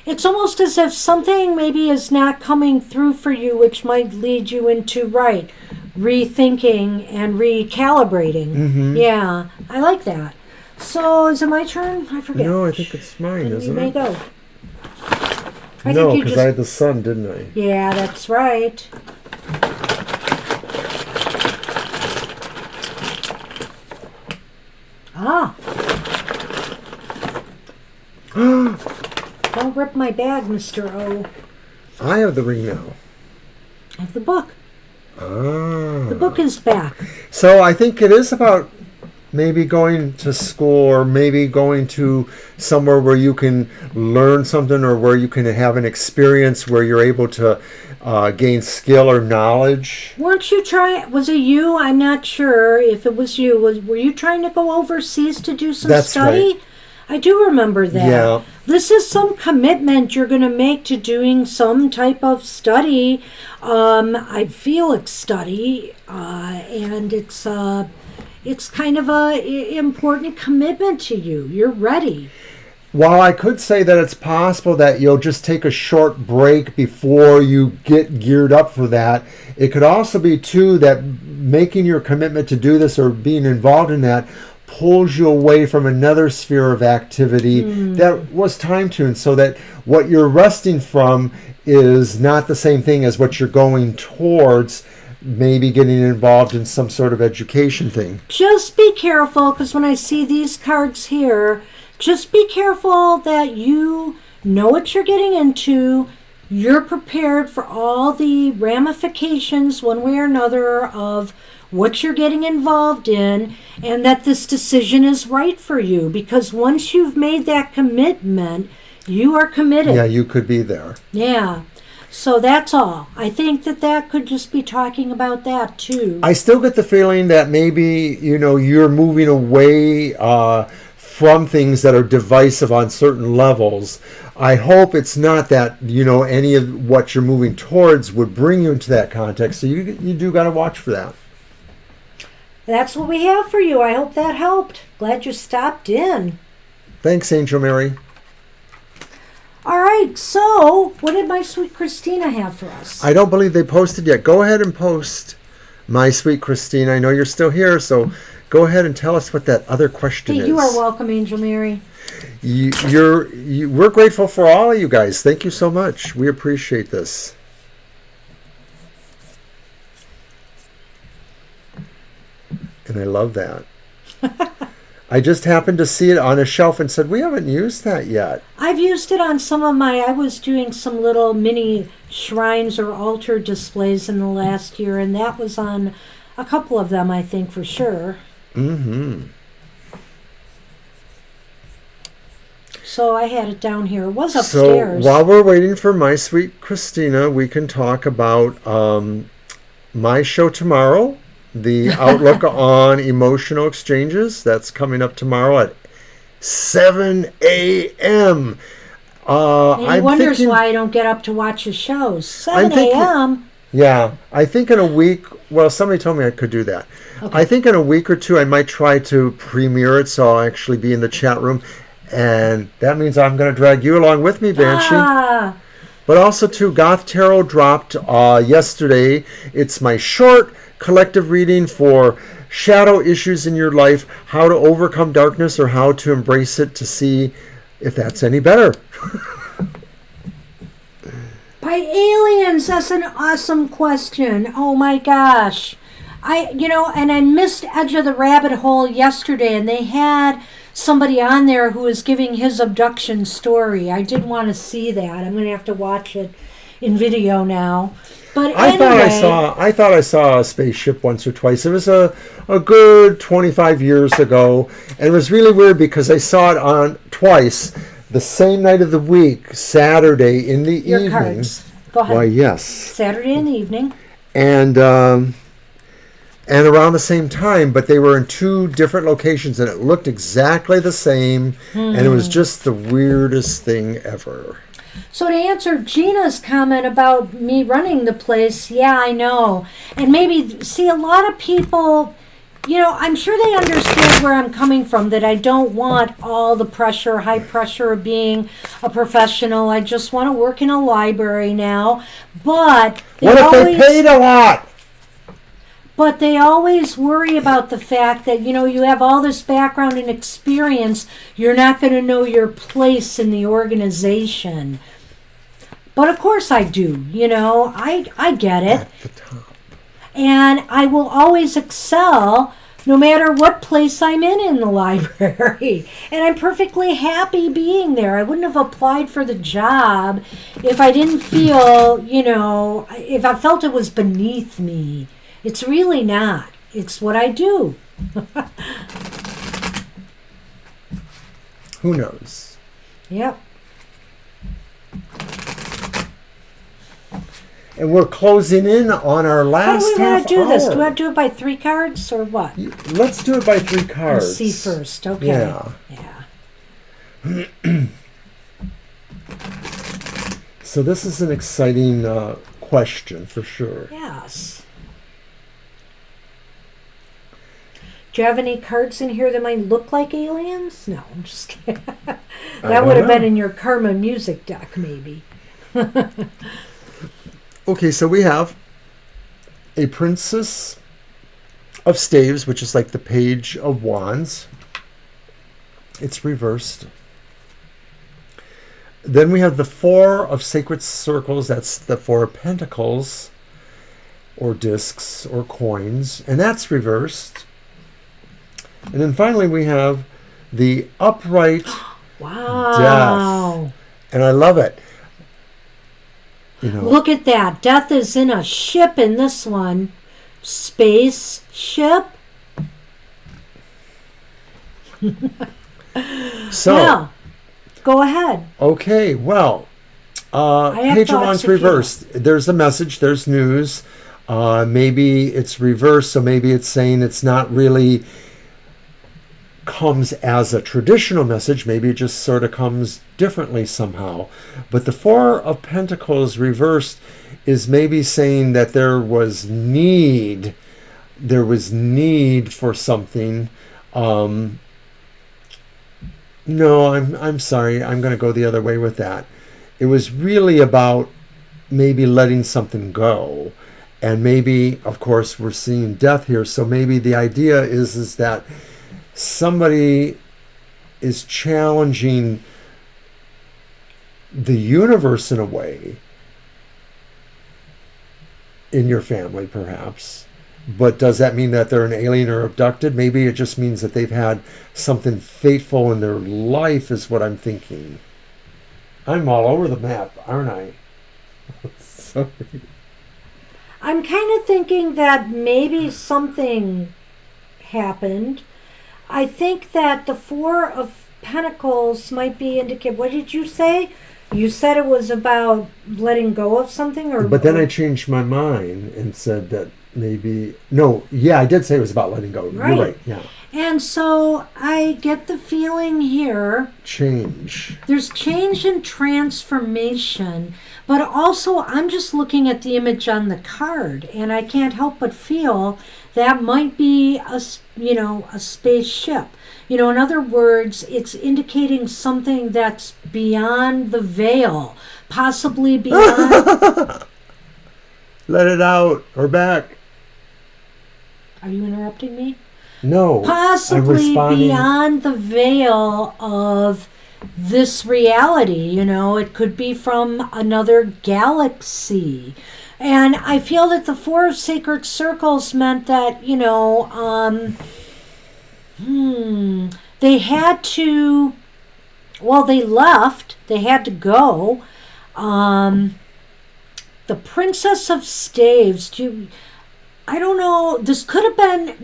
It's almost as if something maybe is not coming through for you, which might lead you into, rethinking and recalibrating. Mm-hmm. Yeah, I like that. So, is it my turn? I forget. No, I think it's mine, isn't it? You may go. No, because I had the sun, didn't I? Yeah, that's right. Ah. Don't rip my bag, Mr. O. I have the ring now. I have the book. Ah. The book is back. So I think it is about maybe going to school, or maybe going to somewhere where you can learn something, or where you can have an experience where you're able to gain skill or knowledge. Weren't you trying? Was it you? I'm not sure if it was you. Were you trying to go overseas to do some study? Right. I do remember that. Yeah. This is some commitment you're going to make to doing some type of study. I feel it's study, and it's kind of a important commitment to you. You're ready. While I could say that it's possible that you'll just take a short break before you get geared up for that, it could also be, too, that making your commitment to do this or being involved in that pulls you away from another sphere of activity that was time to, and so that what you're resting from is not the same thing as what you're going towards, maybe getting involved in some sort of education thing. Just be careful, because when I see these cards here, just be careful that you know what you're getting into. You're prepared for all the ramifications, one way or another, of what you're getting involved in, and that this decision is right for you. Because once you've made that commitment, you are committed. Yeah, you could be there. Yeah. So that's all. I think that could just be talking about that too. I still get the feeling that maybe, you're moving away from things that are divisive on certain levels. I hope it's not that, any of what you're moving towards would bring you into that context. So you do got to watch for that. That's what we have for you. I hope that helped. Glad you stopped in. Thanks, Angel Mary. All right, so what did my sweet Christina have for us? I don't believe they posted yet. Go ahead and post, my sweet Christina. I know you're still here, so go ahead and tell us what that other question is. You are welcome, Angel Mary. We're grateful for all of you guys. Thank you so much. We appreciate this. And I love that. I just happened to see it on a shelf and said, we haven't used that yet. I've used it on some of I was doing some little mini shrines or altar displays in the last year, and that was on a couple of them, I think, for sure. Mm-hmm. So I had it down here. It was upstairs. So while we're waiting for my sweet Christina, we can talk about my show tomorrow. The outlook on emotional exchanges. That's coming up tomorrow at 7 a.m. And he wonders why I don't get up to watch his shows. 7 a.m.? Yeah. I think in a week, well, somebody told me I could do that. Okay. I think in a week or two I might try to premiere it, so I'll actually be in the chat room. And that means I'm going to drag you along with me, Banshee. But also, too, Goth Tarot dropped yesterday. It's my short collective reading for shadow issues in your life, how to overcome darkness or how to embrace it, to see if that's any better. By aliens, that's an awesome question. Oh my gosh. And I missed Edge of the Rabbit Hole yesterday, and they had somebody on there who was giving his abduction story. I did want to see that. I'm going to have to watch it in video now. But I thought I saw a spaceship once or twice. It was a good 25 years ago, and it was really weird because I saw it on twice the same night of the week, Saturday in the evening. Your cards. Go ahead. Why, yes. Saturday in the evening. And around the same time, but they were in two different locations, and it looked exactly the same, and it was just the weirdest thing ever. So to answer Gina's comment about me running the place, yeah, I know. And maybe, see, a lot of people, I'm sure they understand where I'm coming from, that I don't want all the pressure, high pressure of being a professional. I just want to work in a library now. But what if they paid a lot? But they always worry about the fact that, you have all this background and experience. You're not going to know your place in the organization. But of course I do, I get it. At the top. And I will always excel no matter what place I'm in the library. And I'm perfectly happy being there. I wouldn't have applied for the job if I didn't feel, if I felt it was beneath me. It's really not. It's what I do. Who knows? Yep. And we're closing in on our last half hour. How do we want to do this? Do we want to do it by 3 cards or what? Let's do it by 3 cards. Let's see first. Okay. Yeah. So this is an exciting question for sure. Yes. Do you have any cards in here that might look like aliens? No, I'm just kidding. That would have been in your Karma music deck, maybe. Okay, so we have a Princess of Staves, which is like the Page of Wands. It's reversed. Then we have the Four of Sacred Circles. That's the Four of Pentacles, or discs, or coins, and that's reversed. And then finally we have the Upright Wow. Death. And I love it. You know, Look at that. Death is in a ship in this one. Space ship. so, Well, go ahead. okay, well, have Page of thoughts Wands if you- reversed. There's a message, there's news. Maybe it's reversed, so maybe it's saying it's not really comes as a traditional message. Maybe it just sort of comes differently somehow. But the Four of Pentacles reversed is maybe saying that there was need for something. No, I'm sorry. I'm going to go the other way with that. It was really about maybe letting something go. And maybe, of course, we're seeing death here. So maybe the idea is that somebody is challenging the universe in a way, in your family perhaps. But does that mean that they're an alien or abducted? Maybe it just means that they've had something fateful in their life, is what I'm thinking. I'm all over the map, aren't I? Sorry. I'm kind of thinking that maybe something happened. I think that the Four of Pentacles might be indicate. What did you say? You said it was about letting go of something, or But then I changed my mind and said that maybe I did say it was about letting go. Right. You're right. Yeah. And so I get the feeling here Change. there's change and transformation, but also I'm just looking at the image on the card, and I can't help but feel that might be a spaceship. In other words, it's indicating something that's beyond the veil, possibly beyond. Let it out or back. Are you interrupting me? No. I'm Possibly responding. beyond the veil of this reality. It could be from another galaxy. And I feel that the Four of Sacred Circles meant that, they had to, they left, they had to go. The Princess of Staves, I don't know, this could have been,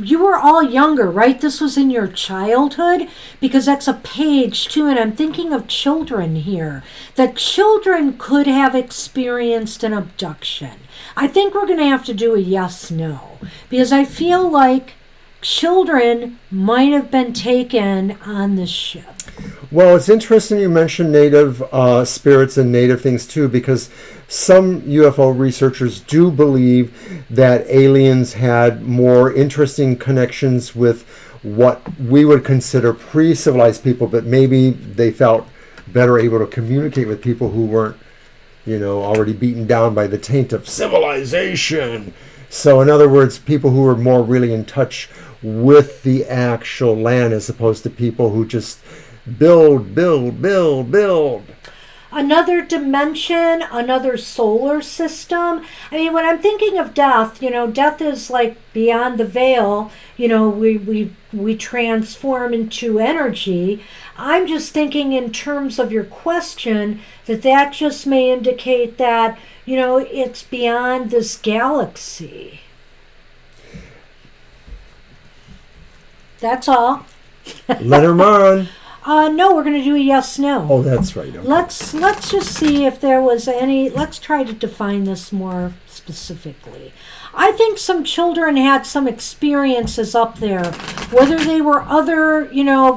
you were all younger, right? This was in your childhood, because that's a page too, and I'm thinking of children here, that children could have experienced an abduction. I think we're going to have to do a yes/no, because I feel like children might have been taken on this ship. Well, it's interesting you mentioned native spirits and native things too, because some UFO researchers do believe that aliens had more interesting connections with what we would consider pre-civilized people, but maybe they felt better able to communicate with people who weren't, already beaten down by the taint of civilization. So in other words, people who were more really in touch with the actual land, as opposed to people who just build. Another dimension, another solar system. I mean, when I'm thinking of death, death is like beyond the veil. We transform into energy. I'm just thinking in terms of your question that just may indicate that, it's beyond this galaxy. That's all. Lenormand. No, we're going to do a yes/no. Oh, that's right. Okay. Let's just see if there was any. Let's try to define this more specifically. I think some children had some experiences up there, whether they were other,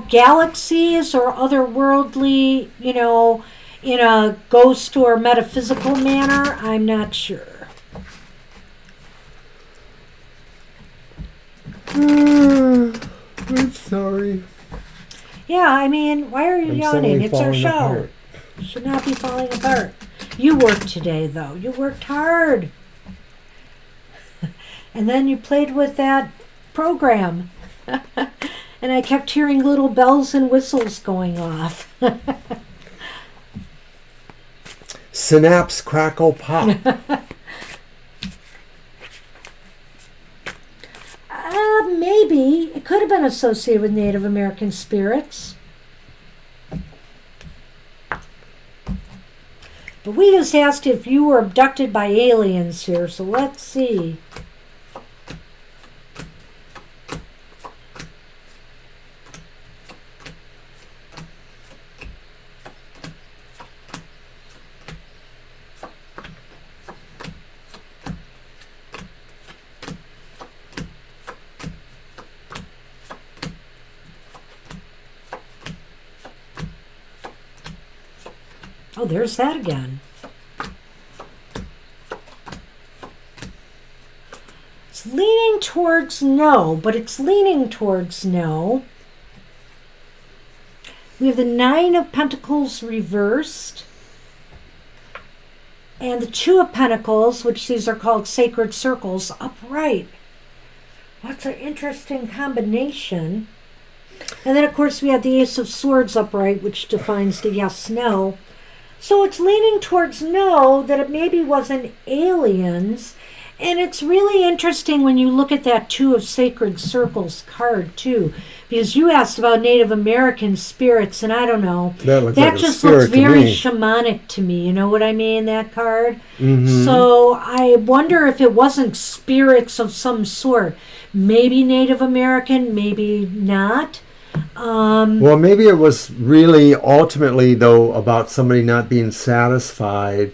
galaxies or otherworldly, in a ghost or metaphysical manner. I'm not sure. I'm sorry. Yeah, I mean, why are you I'm yawning? suddenly It's our falling show. apart. You should not be falling apart. You worked today, though. You worked hard. And then you played with that program. And I kept hearing little bells and whistles going off. Synapse, crackle, pop. Maybe. It could have been associated with Native American spirits. But we just asked if you were abducted by aliens here, so let's see. Oh, there's that again. It's leaning towards no, but it's leaning towards no. We have the Nine of Pentacles reversed. And the Two of Pentacles, which these are called sacred circles, upright. That's an interesting combination. And then, of course, we have the Ace of Swords upright, which defines the yes, no. So it's leaning towards no, that it maybe wasn't aliens. And it's really interesting when you look at that Two of Sacred Circles card, too. Because you asked about Native American spirits, and I don't know. That just looks very shamanic to me. You know what I mean, that card? Mm-hmm. So I wonder if it wasn't spirits of some sort. Maybe Native American, maybe not. Well, maybe it was really ultimately, though, about somebody not being satisfied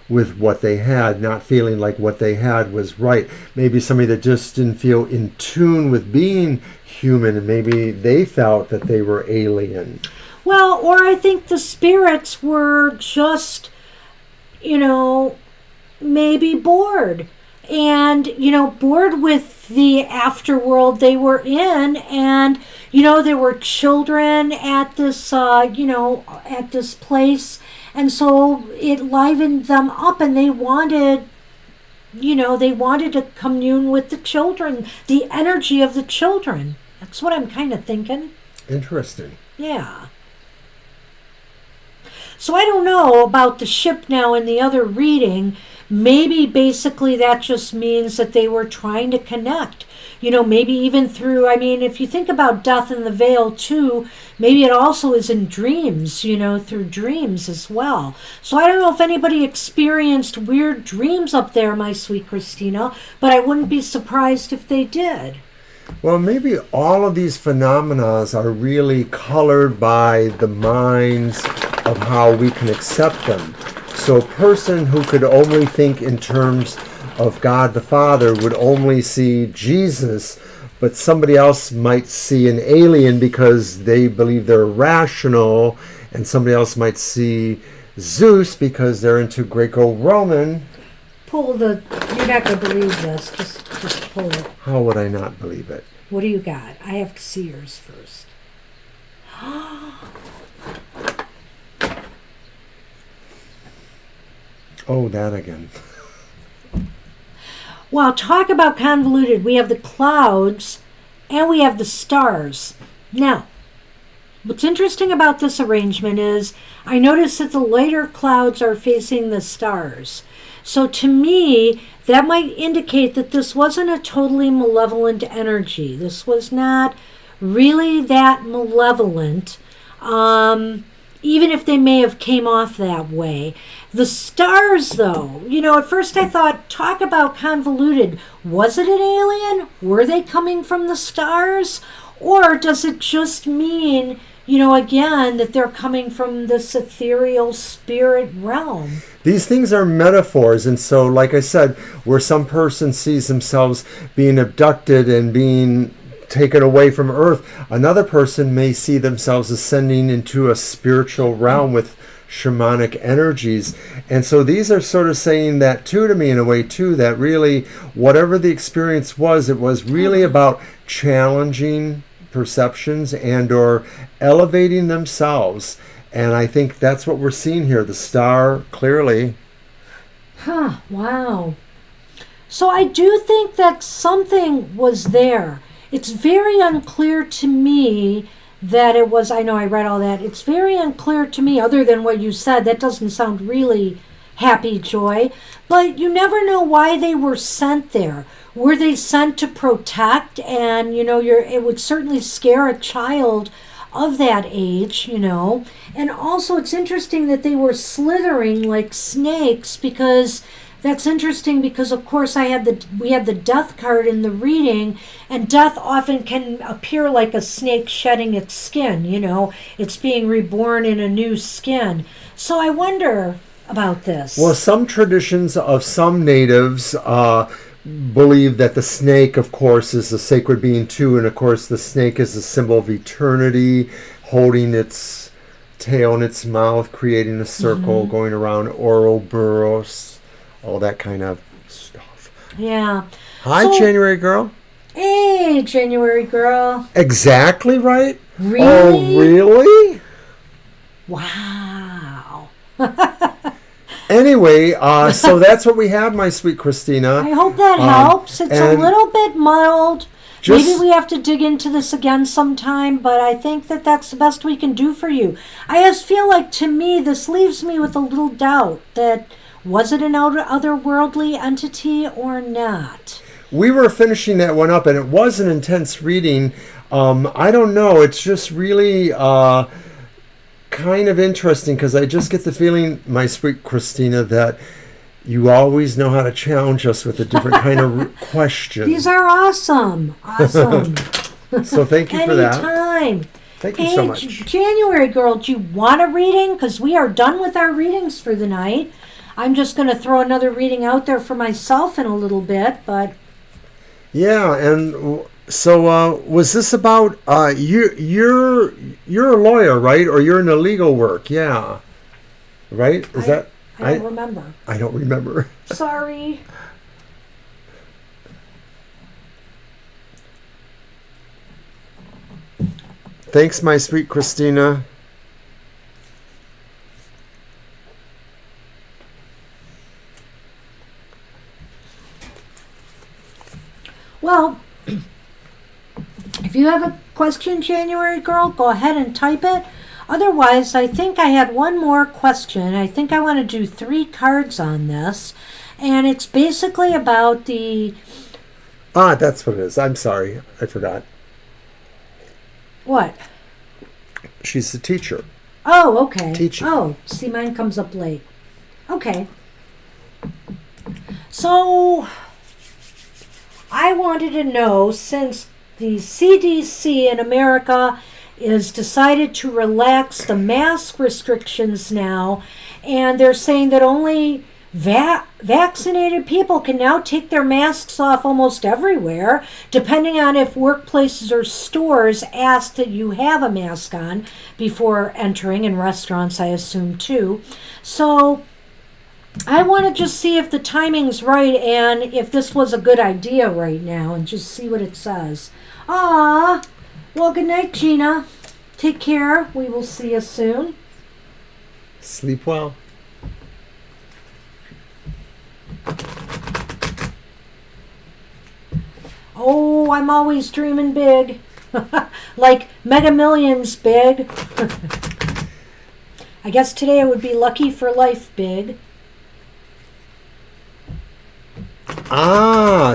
with what they had, not feeling like what they had was right. Maybe somebody that just didn't feel in tune with being human, and maybe they felt that they were alien. Well, or I think the spirits were just, maybe bored. And, bored with the afterworld they were in. And, there were children at this, at this place. And so it livened them up, and they wanted, to commune with the children, the energy of the children. That's what I'm kind of thinking. Interesting. Yeah. So I don't know about the ship now in the other reading. Maybe basically that just means that they were trying to connect. Maybe even through, if you think about Death in the Veil too, maybe it also is in dreams, through dreams as well. So I don't know if anybody experienced weird dreams up there, my sweet Christina, but I wouldn't be surprised if they did. Well, maybe all of these phenomena are really colored by the minds of how we can accept them. So a person who could only think in terms of God the Father would only see Jesus, but somebody else might see an alien because they believe they're rational, and somebody else might see Zeus because they're into Greco-Roman. You're not going to believe this, just pull it. How would I not believe it? What do you got? I have to see yours first. Oh, that again. Well, talk about convoluted. We have the clouds and we have the stars. Now, what's interesting about this arrangement is I notice that the lighter clouds are facing the stars. So to me, that might indicate that this wasn't a totally malevolent energy. This was not really that malevolent, even if they may have came off that way. The stars, though, at first I thought, talk about convoluted. Was it an alien? Were they coming from the stars? Or does it just mean, again, that they're coming from this ethereal spirit realm? These things are metaphors, and so, like I said, where some person sees themselves being abducted and being taken away from Earth, another person may see themselves ascending into a spiritual realm with shamanic energies. And so these are sort of saying that too to me in a way too, that really whatever the experience was, it was really about challenging perceptions and or elevating themselves. And I think that's what we're seeing here. The star clearly. Wow. So I do think that something was there. It's very unclear to me that it was, I know I read all that. It's very unclear to me, other than what you said. That doesn't sound really happy joy, but you never know why they were sent there. Were they sent to protect? And it would certainly scare a child of that age, And also, it's interesting that they were slithering like snakes, because that's interesting because, of course, we had the death card in the reading, and death often can appear like a snake shedding its skin. It's being reborn in a new skin. So I wonder about this. Well, some traditions of some natives believe that the snake, of course, is a sacred being too, and of course the snake is a symbol of eternity, holding its tail in its mouth, creating a circle, going around Ouroboros, all that kind of stuff. Yeah. Hi, January girl. Hey, January girl. Exactly right. Really? Oh, really? Wow. Anyway, so that's what we have, my sweet Christina. I hope that helps. It's a little bit muddled. Maybe we have to dig into this again sometime, but I think that that's the best we can do for you. I just feel like, to me, this leaves me with a little doubt that was it an otherworldly entity or not? We were finishing that one up, and it was an intense reading. I don't know. It's just really kind of interesting, because I just get the feeling, my sweet Christina, that you always know how to challenge us with a different kind of question. These are awesome. Awesome. So thank you for that. Anytime. Thank you so much. January girl, do you want a reading? Because we are done with our readings for the night. I'm just going to throw another reading out there for myself in a little bit, but... Yeah, and so was this about you're a lawyer, right? Or you're in the legal work? Yeah, right? I don't remember. I don't remember. Sorry. Thanks, my sweet Christina. Well, if you have a question, January girl, go ahead and type it. Otherwise, I think I had one more question. I think I want to do 3 cards on this. And it's basically about the... That's what it is. I'm sorry. I forgot. What? She's the teacher. Oh, okay. Teaching. Oh, see, mine comes up late. Okay. So... I wanted to know, since the CDC in America is decided to relax the mask restrictions now, and they're saying that only vaccinated people can now take their masks off almost everywhere, depending on if workplaces or stores ask that you have a mask on before entering, and restaurants, I assume, too. So I want to just see if the timing's right and if this was a good idea right now, and just see what it says. Well, good night, Gina. Take care. We will see you soon. Sleep well. Oh, I'm always dreaming big. Like Mega Millions big. I guess today it would be Lucky for Life big.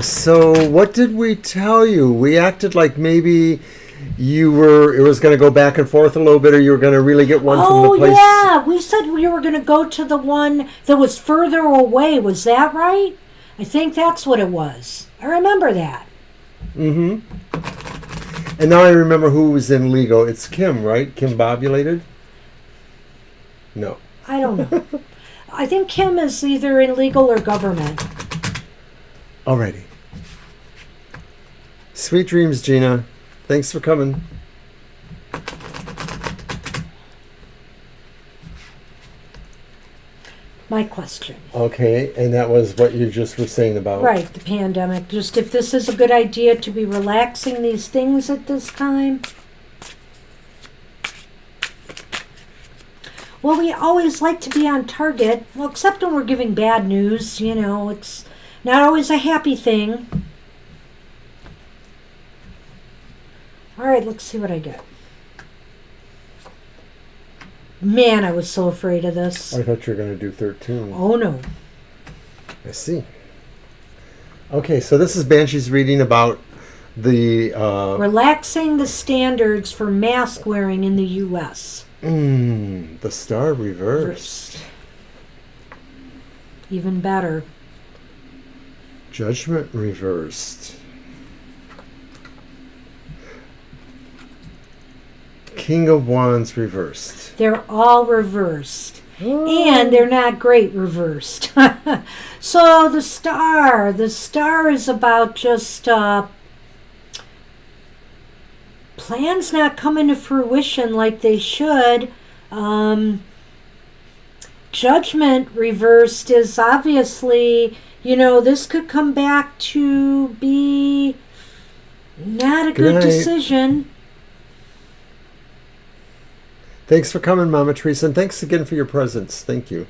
So what did we tell you? We acted like maybe it was going to go back and forth a little bit, or you were going to really get one from the place. Oh, yeah. We said we were going to go to the one that was further away. Was that right? I think that's what it was. I remember that. Mm-hmm. And now I remember who was in legal. It's Kim, right? Kim Bobulated? No. I don't know. I think Kim is either in legal or government. Alrighty. Sweet dreams, Gina. Thanks for coming. My question. Okay, and that was what you just were saying about... Right, the pandemic. Just if this is a good idea to be relaxing these things at this time. Well, we always like to be on target. Well, except when we're giving bad news. It's not always a happy thing. All right, let's see what I get. Man, I was so afraid of this. I thought you were going to do 13. Oh, no. I see. Okay, so this is Banshee's reading about the... Relaxing the standards for mask wearing in the U.S. The star reversed. Even better. Judgment reversed. King of Wands reversed. They're all reversed. Oh. And they're not great reversed. So the star is about just plans not coming to fruition like they should. Judgment reversed is obviously, this could come back to be not a good decision. Thanks for coming, Mama Teresa, and thanks again for your presence. Thank you.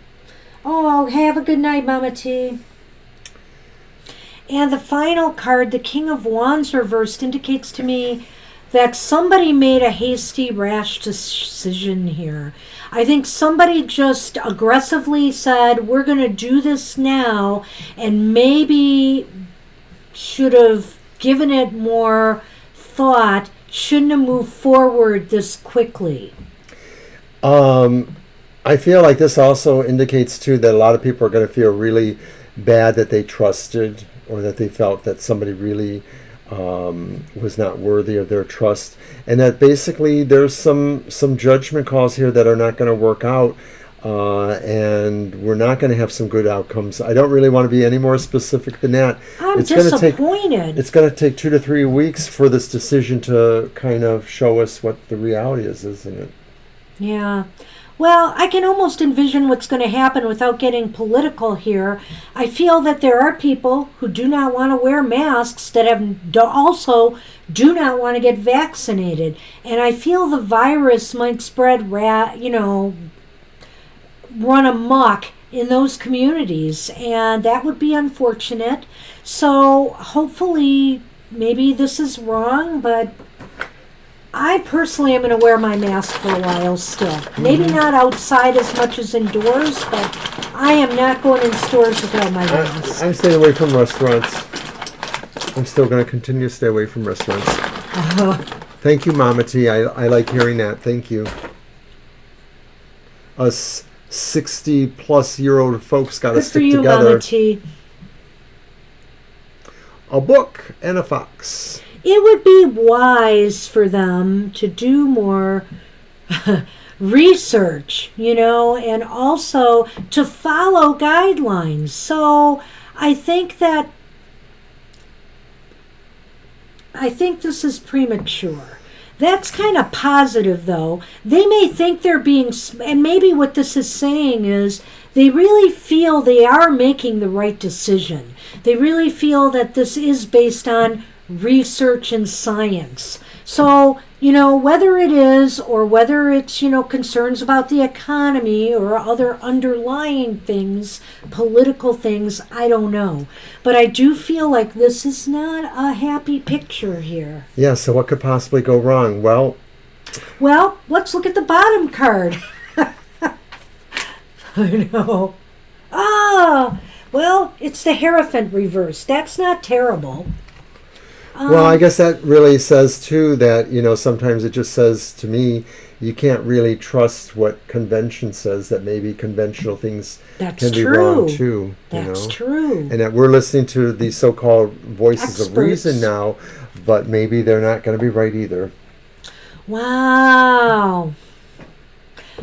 Oh, have a good night, Mama T. And the final card, the King of Wands reversed, indicates to me that somebody made a hasty, rash decision here. I think somebody just aggressively said, we're going to do this now, and maybe should have given it more thought, shouldn't have moved forward this quickly. I feel like this also indicates, too, that a lot of people are going to feel really bad that they trusted or that they felt that somebody really was not worthy of their trust. And that basically there's some judgment calls here that are not going to work out, and we're not going to have some good outcomes. I don't really want to be any more specific than that. I'm disappointed. It's going to take 2 to 3 weeks for this decision to kind of show us what the reality is, isn't it? Yeah. Well, I can almost envision what's going to happen without getting political here. I feel that there are people who do not want to wear masks that also do not want to get vaccinated. And I feel the virus might spread, run amok in those communities. And that would be unfortunate. So hopefully, maybe this is wrong, but I personally am going to wear my mask for a while still. Maybe not outside as much as indoors, but I am not going in stores without my mask. I'm staying away from restaurants. I'm still going to continue to stay away from restaurants. Thank you, Mama T. I like hearing that. Thank you. Us 60-plus-year-old folks got to stick together. Good for you, Mama T. A book and a fox. It would be wise for them to do more research, and also to follow guidelines. So I think this is premature. That's kind of positive, though. They may think they're being, and maybe what this is saying is they really feel they are making the right decision. They really feel that this is based on research and science. So, whether it is or whether it's, concerns about the economy or other underlying things, political things, I don't know. But I do feel like this is not a happy picture here. Yeah, so what could possibly go wrong? Well, let's look at the bottom card. I know. It's the Hierophant reversed. That's not terrible. Well, I guess that really says, too, that, sometimes it just says to me, you can't really trust what convention says, that maybe conventional things can be wrong, too. That's true. And that we're listening to these so-called voices of reason now, but maybe they're not going to be right either. Wow.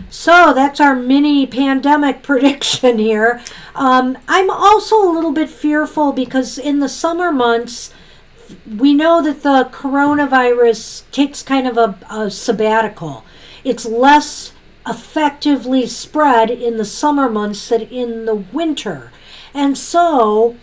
So that's our mini pandemic prediction here. I'm also a little bit fearful because in the summer months, we know that the coronavirus takes kind of a sabbatical. It's less effectively spread in the summer months than in the winter. And so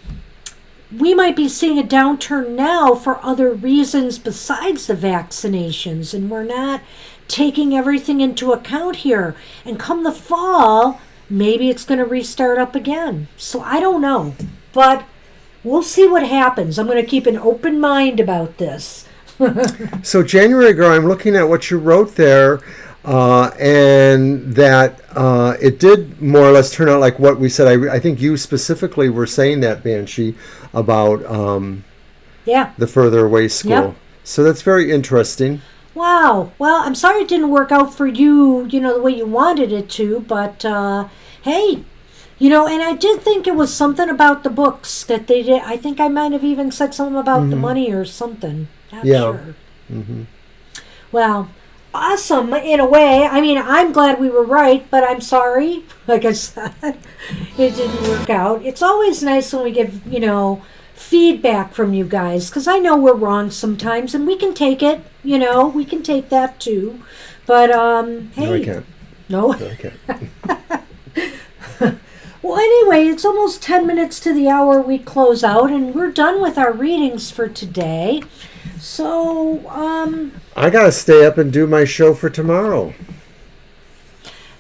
we might be seeing a downturn now for other reasons besides the vaccinations, and we're not taking everything into account here. And come the fall, maybe it's going to restart up again. So I don't know. But we'll see what happens. I'm going to keep an open mind about this. So January girl, I'm looking at what you wrote there. and that it did more or less turn out like what we said. I think you specifically were saying that, Banshee, about Yeah. the further away school. Yep. So that's very interesting. Wow. Well, I'm sorry it didn't work out for you, the way you wanted it to, but hey, and I did think it was something about the books that they did. I think I might have even said something about the money or something. Not Yeah. sure. Well, awesome in a way. I mean, I'm glad we were right, but I'm sorry. Like I said, it didn't work out. It's always nice when we get, feedback from you guys, because I know we're wrong sometimes, and we can take it. We can take that too. But hey, No, I can't. No. No, I can't. Well, anyway, it's almost 10 minutes to the hour we close out, and we're done with our readings for today. So, I gotta stay up and do my show for tomorrow.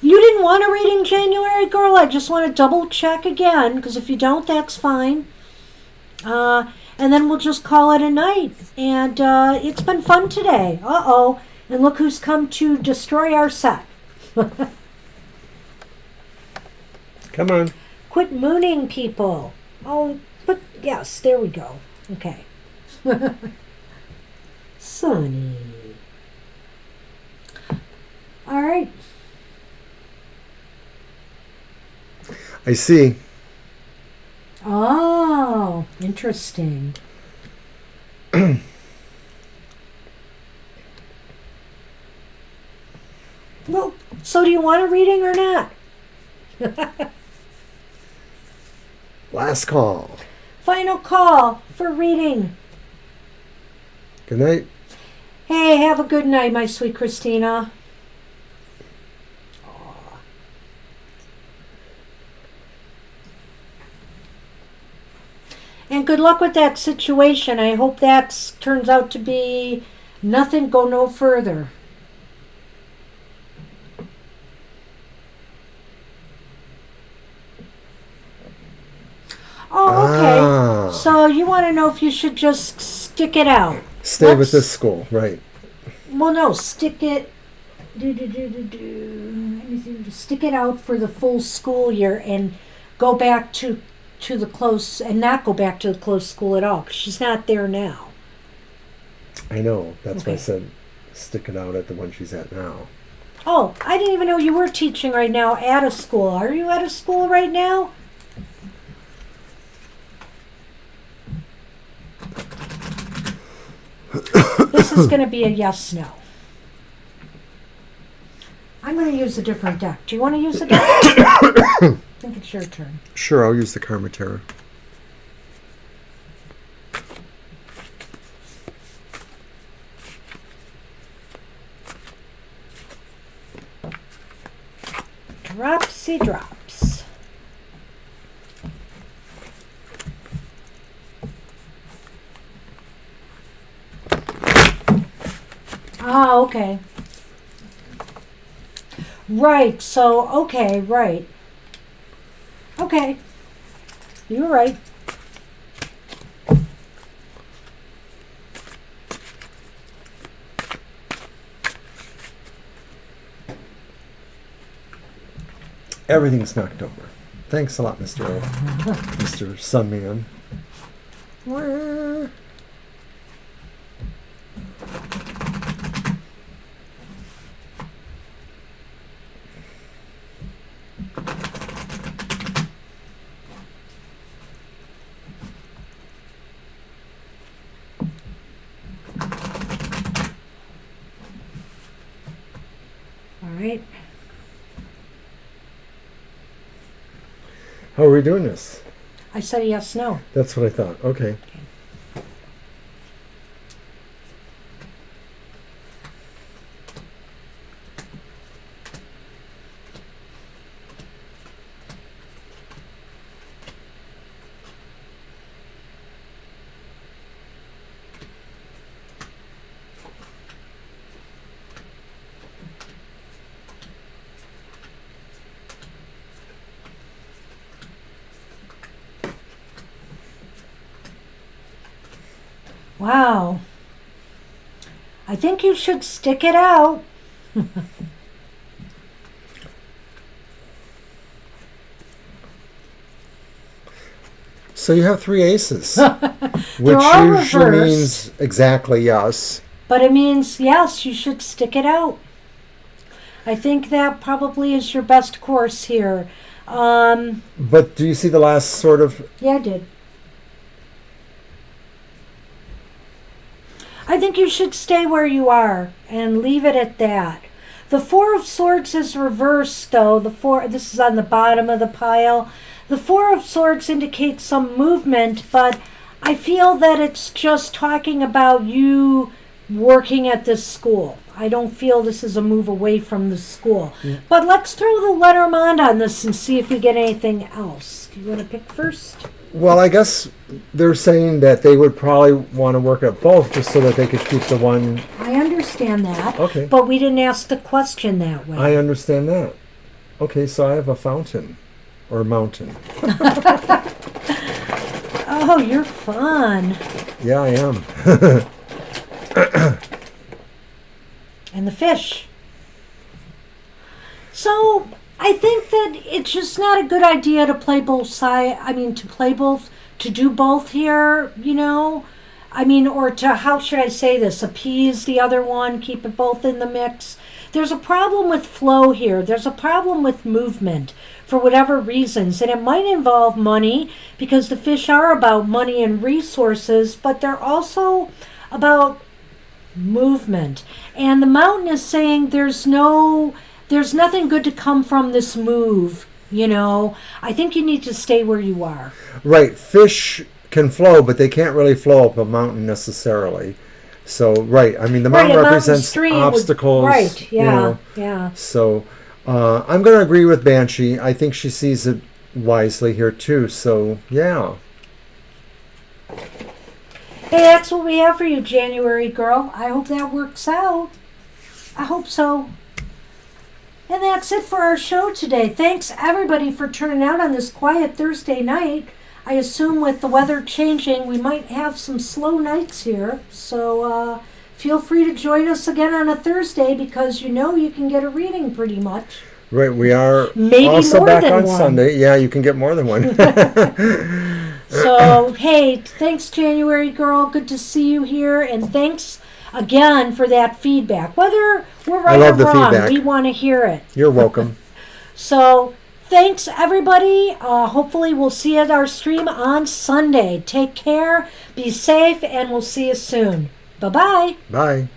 you didn't want a reading January, girl? I just want to double check again, because if you don't, that's fine. And then we'll just call it a night. And it's been fun today. Uh-oh. And look who's come to destroy our set. Come on. Quit mooning people. Oh, but yes, there we go. Okay. Sunny. All right. I see. Oh, interesting. Well, so do you want a reading or not? Last call. Final call for reading. Good night. Hey, have a good night, my sweet Christina. And good luck with that situation. I hope that turns out to be nothing, go no further. Oh, okay. Ah. So you want to know if you should just stick it out. Stay with this school, right? Well, no, stick it. Anything to stick it out for the full school year and go back to the close and not go back to the close school at all, because she's not there now. I know. That's why I Okay. said stick it out at the one she's at now. Oh, I didn't even know you were teaching right now at a school. Are you at a school right now? This is going to be a yes, no. I'm going to use a different deck. Do you want to use a deck? I think it's your turn. Sure, I'll use the Karma Tarot. Dropsy drops. Ah, okay. Right, so, okay, right. Okay. You were right. Everything's knocked over. Thanks a lot, Mr. Mr. Sunman. Wah. All right. How are we doing this? I said yes, no. That's what I thought. Okay. Wow. I think you should stick it out. So you have 3 aces, They're which all usually reversed. means exactly yes. But it means, yes, you should stick it out. I think that probably is your best course here. But do you see the last sort of... Yeah, I did. I think you should stay where you are and leave it at that. The Four of Swords is reversed, though. This is on the bottom of the pile. The Four of Swords indicates some movement, but I feel that it's just talking about you working at this school. I don't feel this is a move away from the school. Yeah. But let's throw the Lenormand on this and see if we get anything else. Do you want to pick first? Well, I guess they're saying that they would probably want to work at both just so that they could keep the one... I understand that. Okay. But we didn't ask the question that way. I understand that. Okay, so I have a fountain. Or mountain. Oh, you're fun. Yeah, I am. And the fish. So I think that it's just not a good idea to play both sides. I mean, to do both here, you know. I mean, or to, how should I say this, appease the other one, keep it both in the mix. There's a problem with flow here. There's a problem with movement for whatever reasons. And it might involve money because the fish are about money and resources, but they're also about movement. And the mountain is saying there's nothing good to come from this move, you know. I think you need to stay where you are. Right, fish can flow, but they can't really flow up a mountain necessarily. So, right, I mean, the mountain represents obstacles. Right, yeah, you know. yeah. So, I'm going to agree with Banshee. I think she sees it wisely here, too. So, yeah. Hey, that's what we have for you, January girl. I hope that works out. I hope so. And that's it for our show today. Thanks, everybody, for turning out on this quiet Thursday night. I assume with the weather changing, we might have some slow nights here. So feel free to join us again on a Thursday because you know you can get a reading pretty much. Right, we are Maybe also more back than on one. Sunday. Yeah, you can get more than one. So, hey, thanks, January girl. Good to see you here. And thanks again for that feedback. Whether we're right or love the wrong, feedback. we want to hear it. You're welcome. So, thanks, everybody. Hopefully, we'll see you at our stream on Sunday. Take care, be safe, and we'll see you soon. Bye-bye. Bye.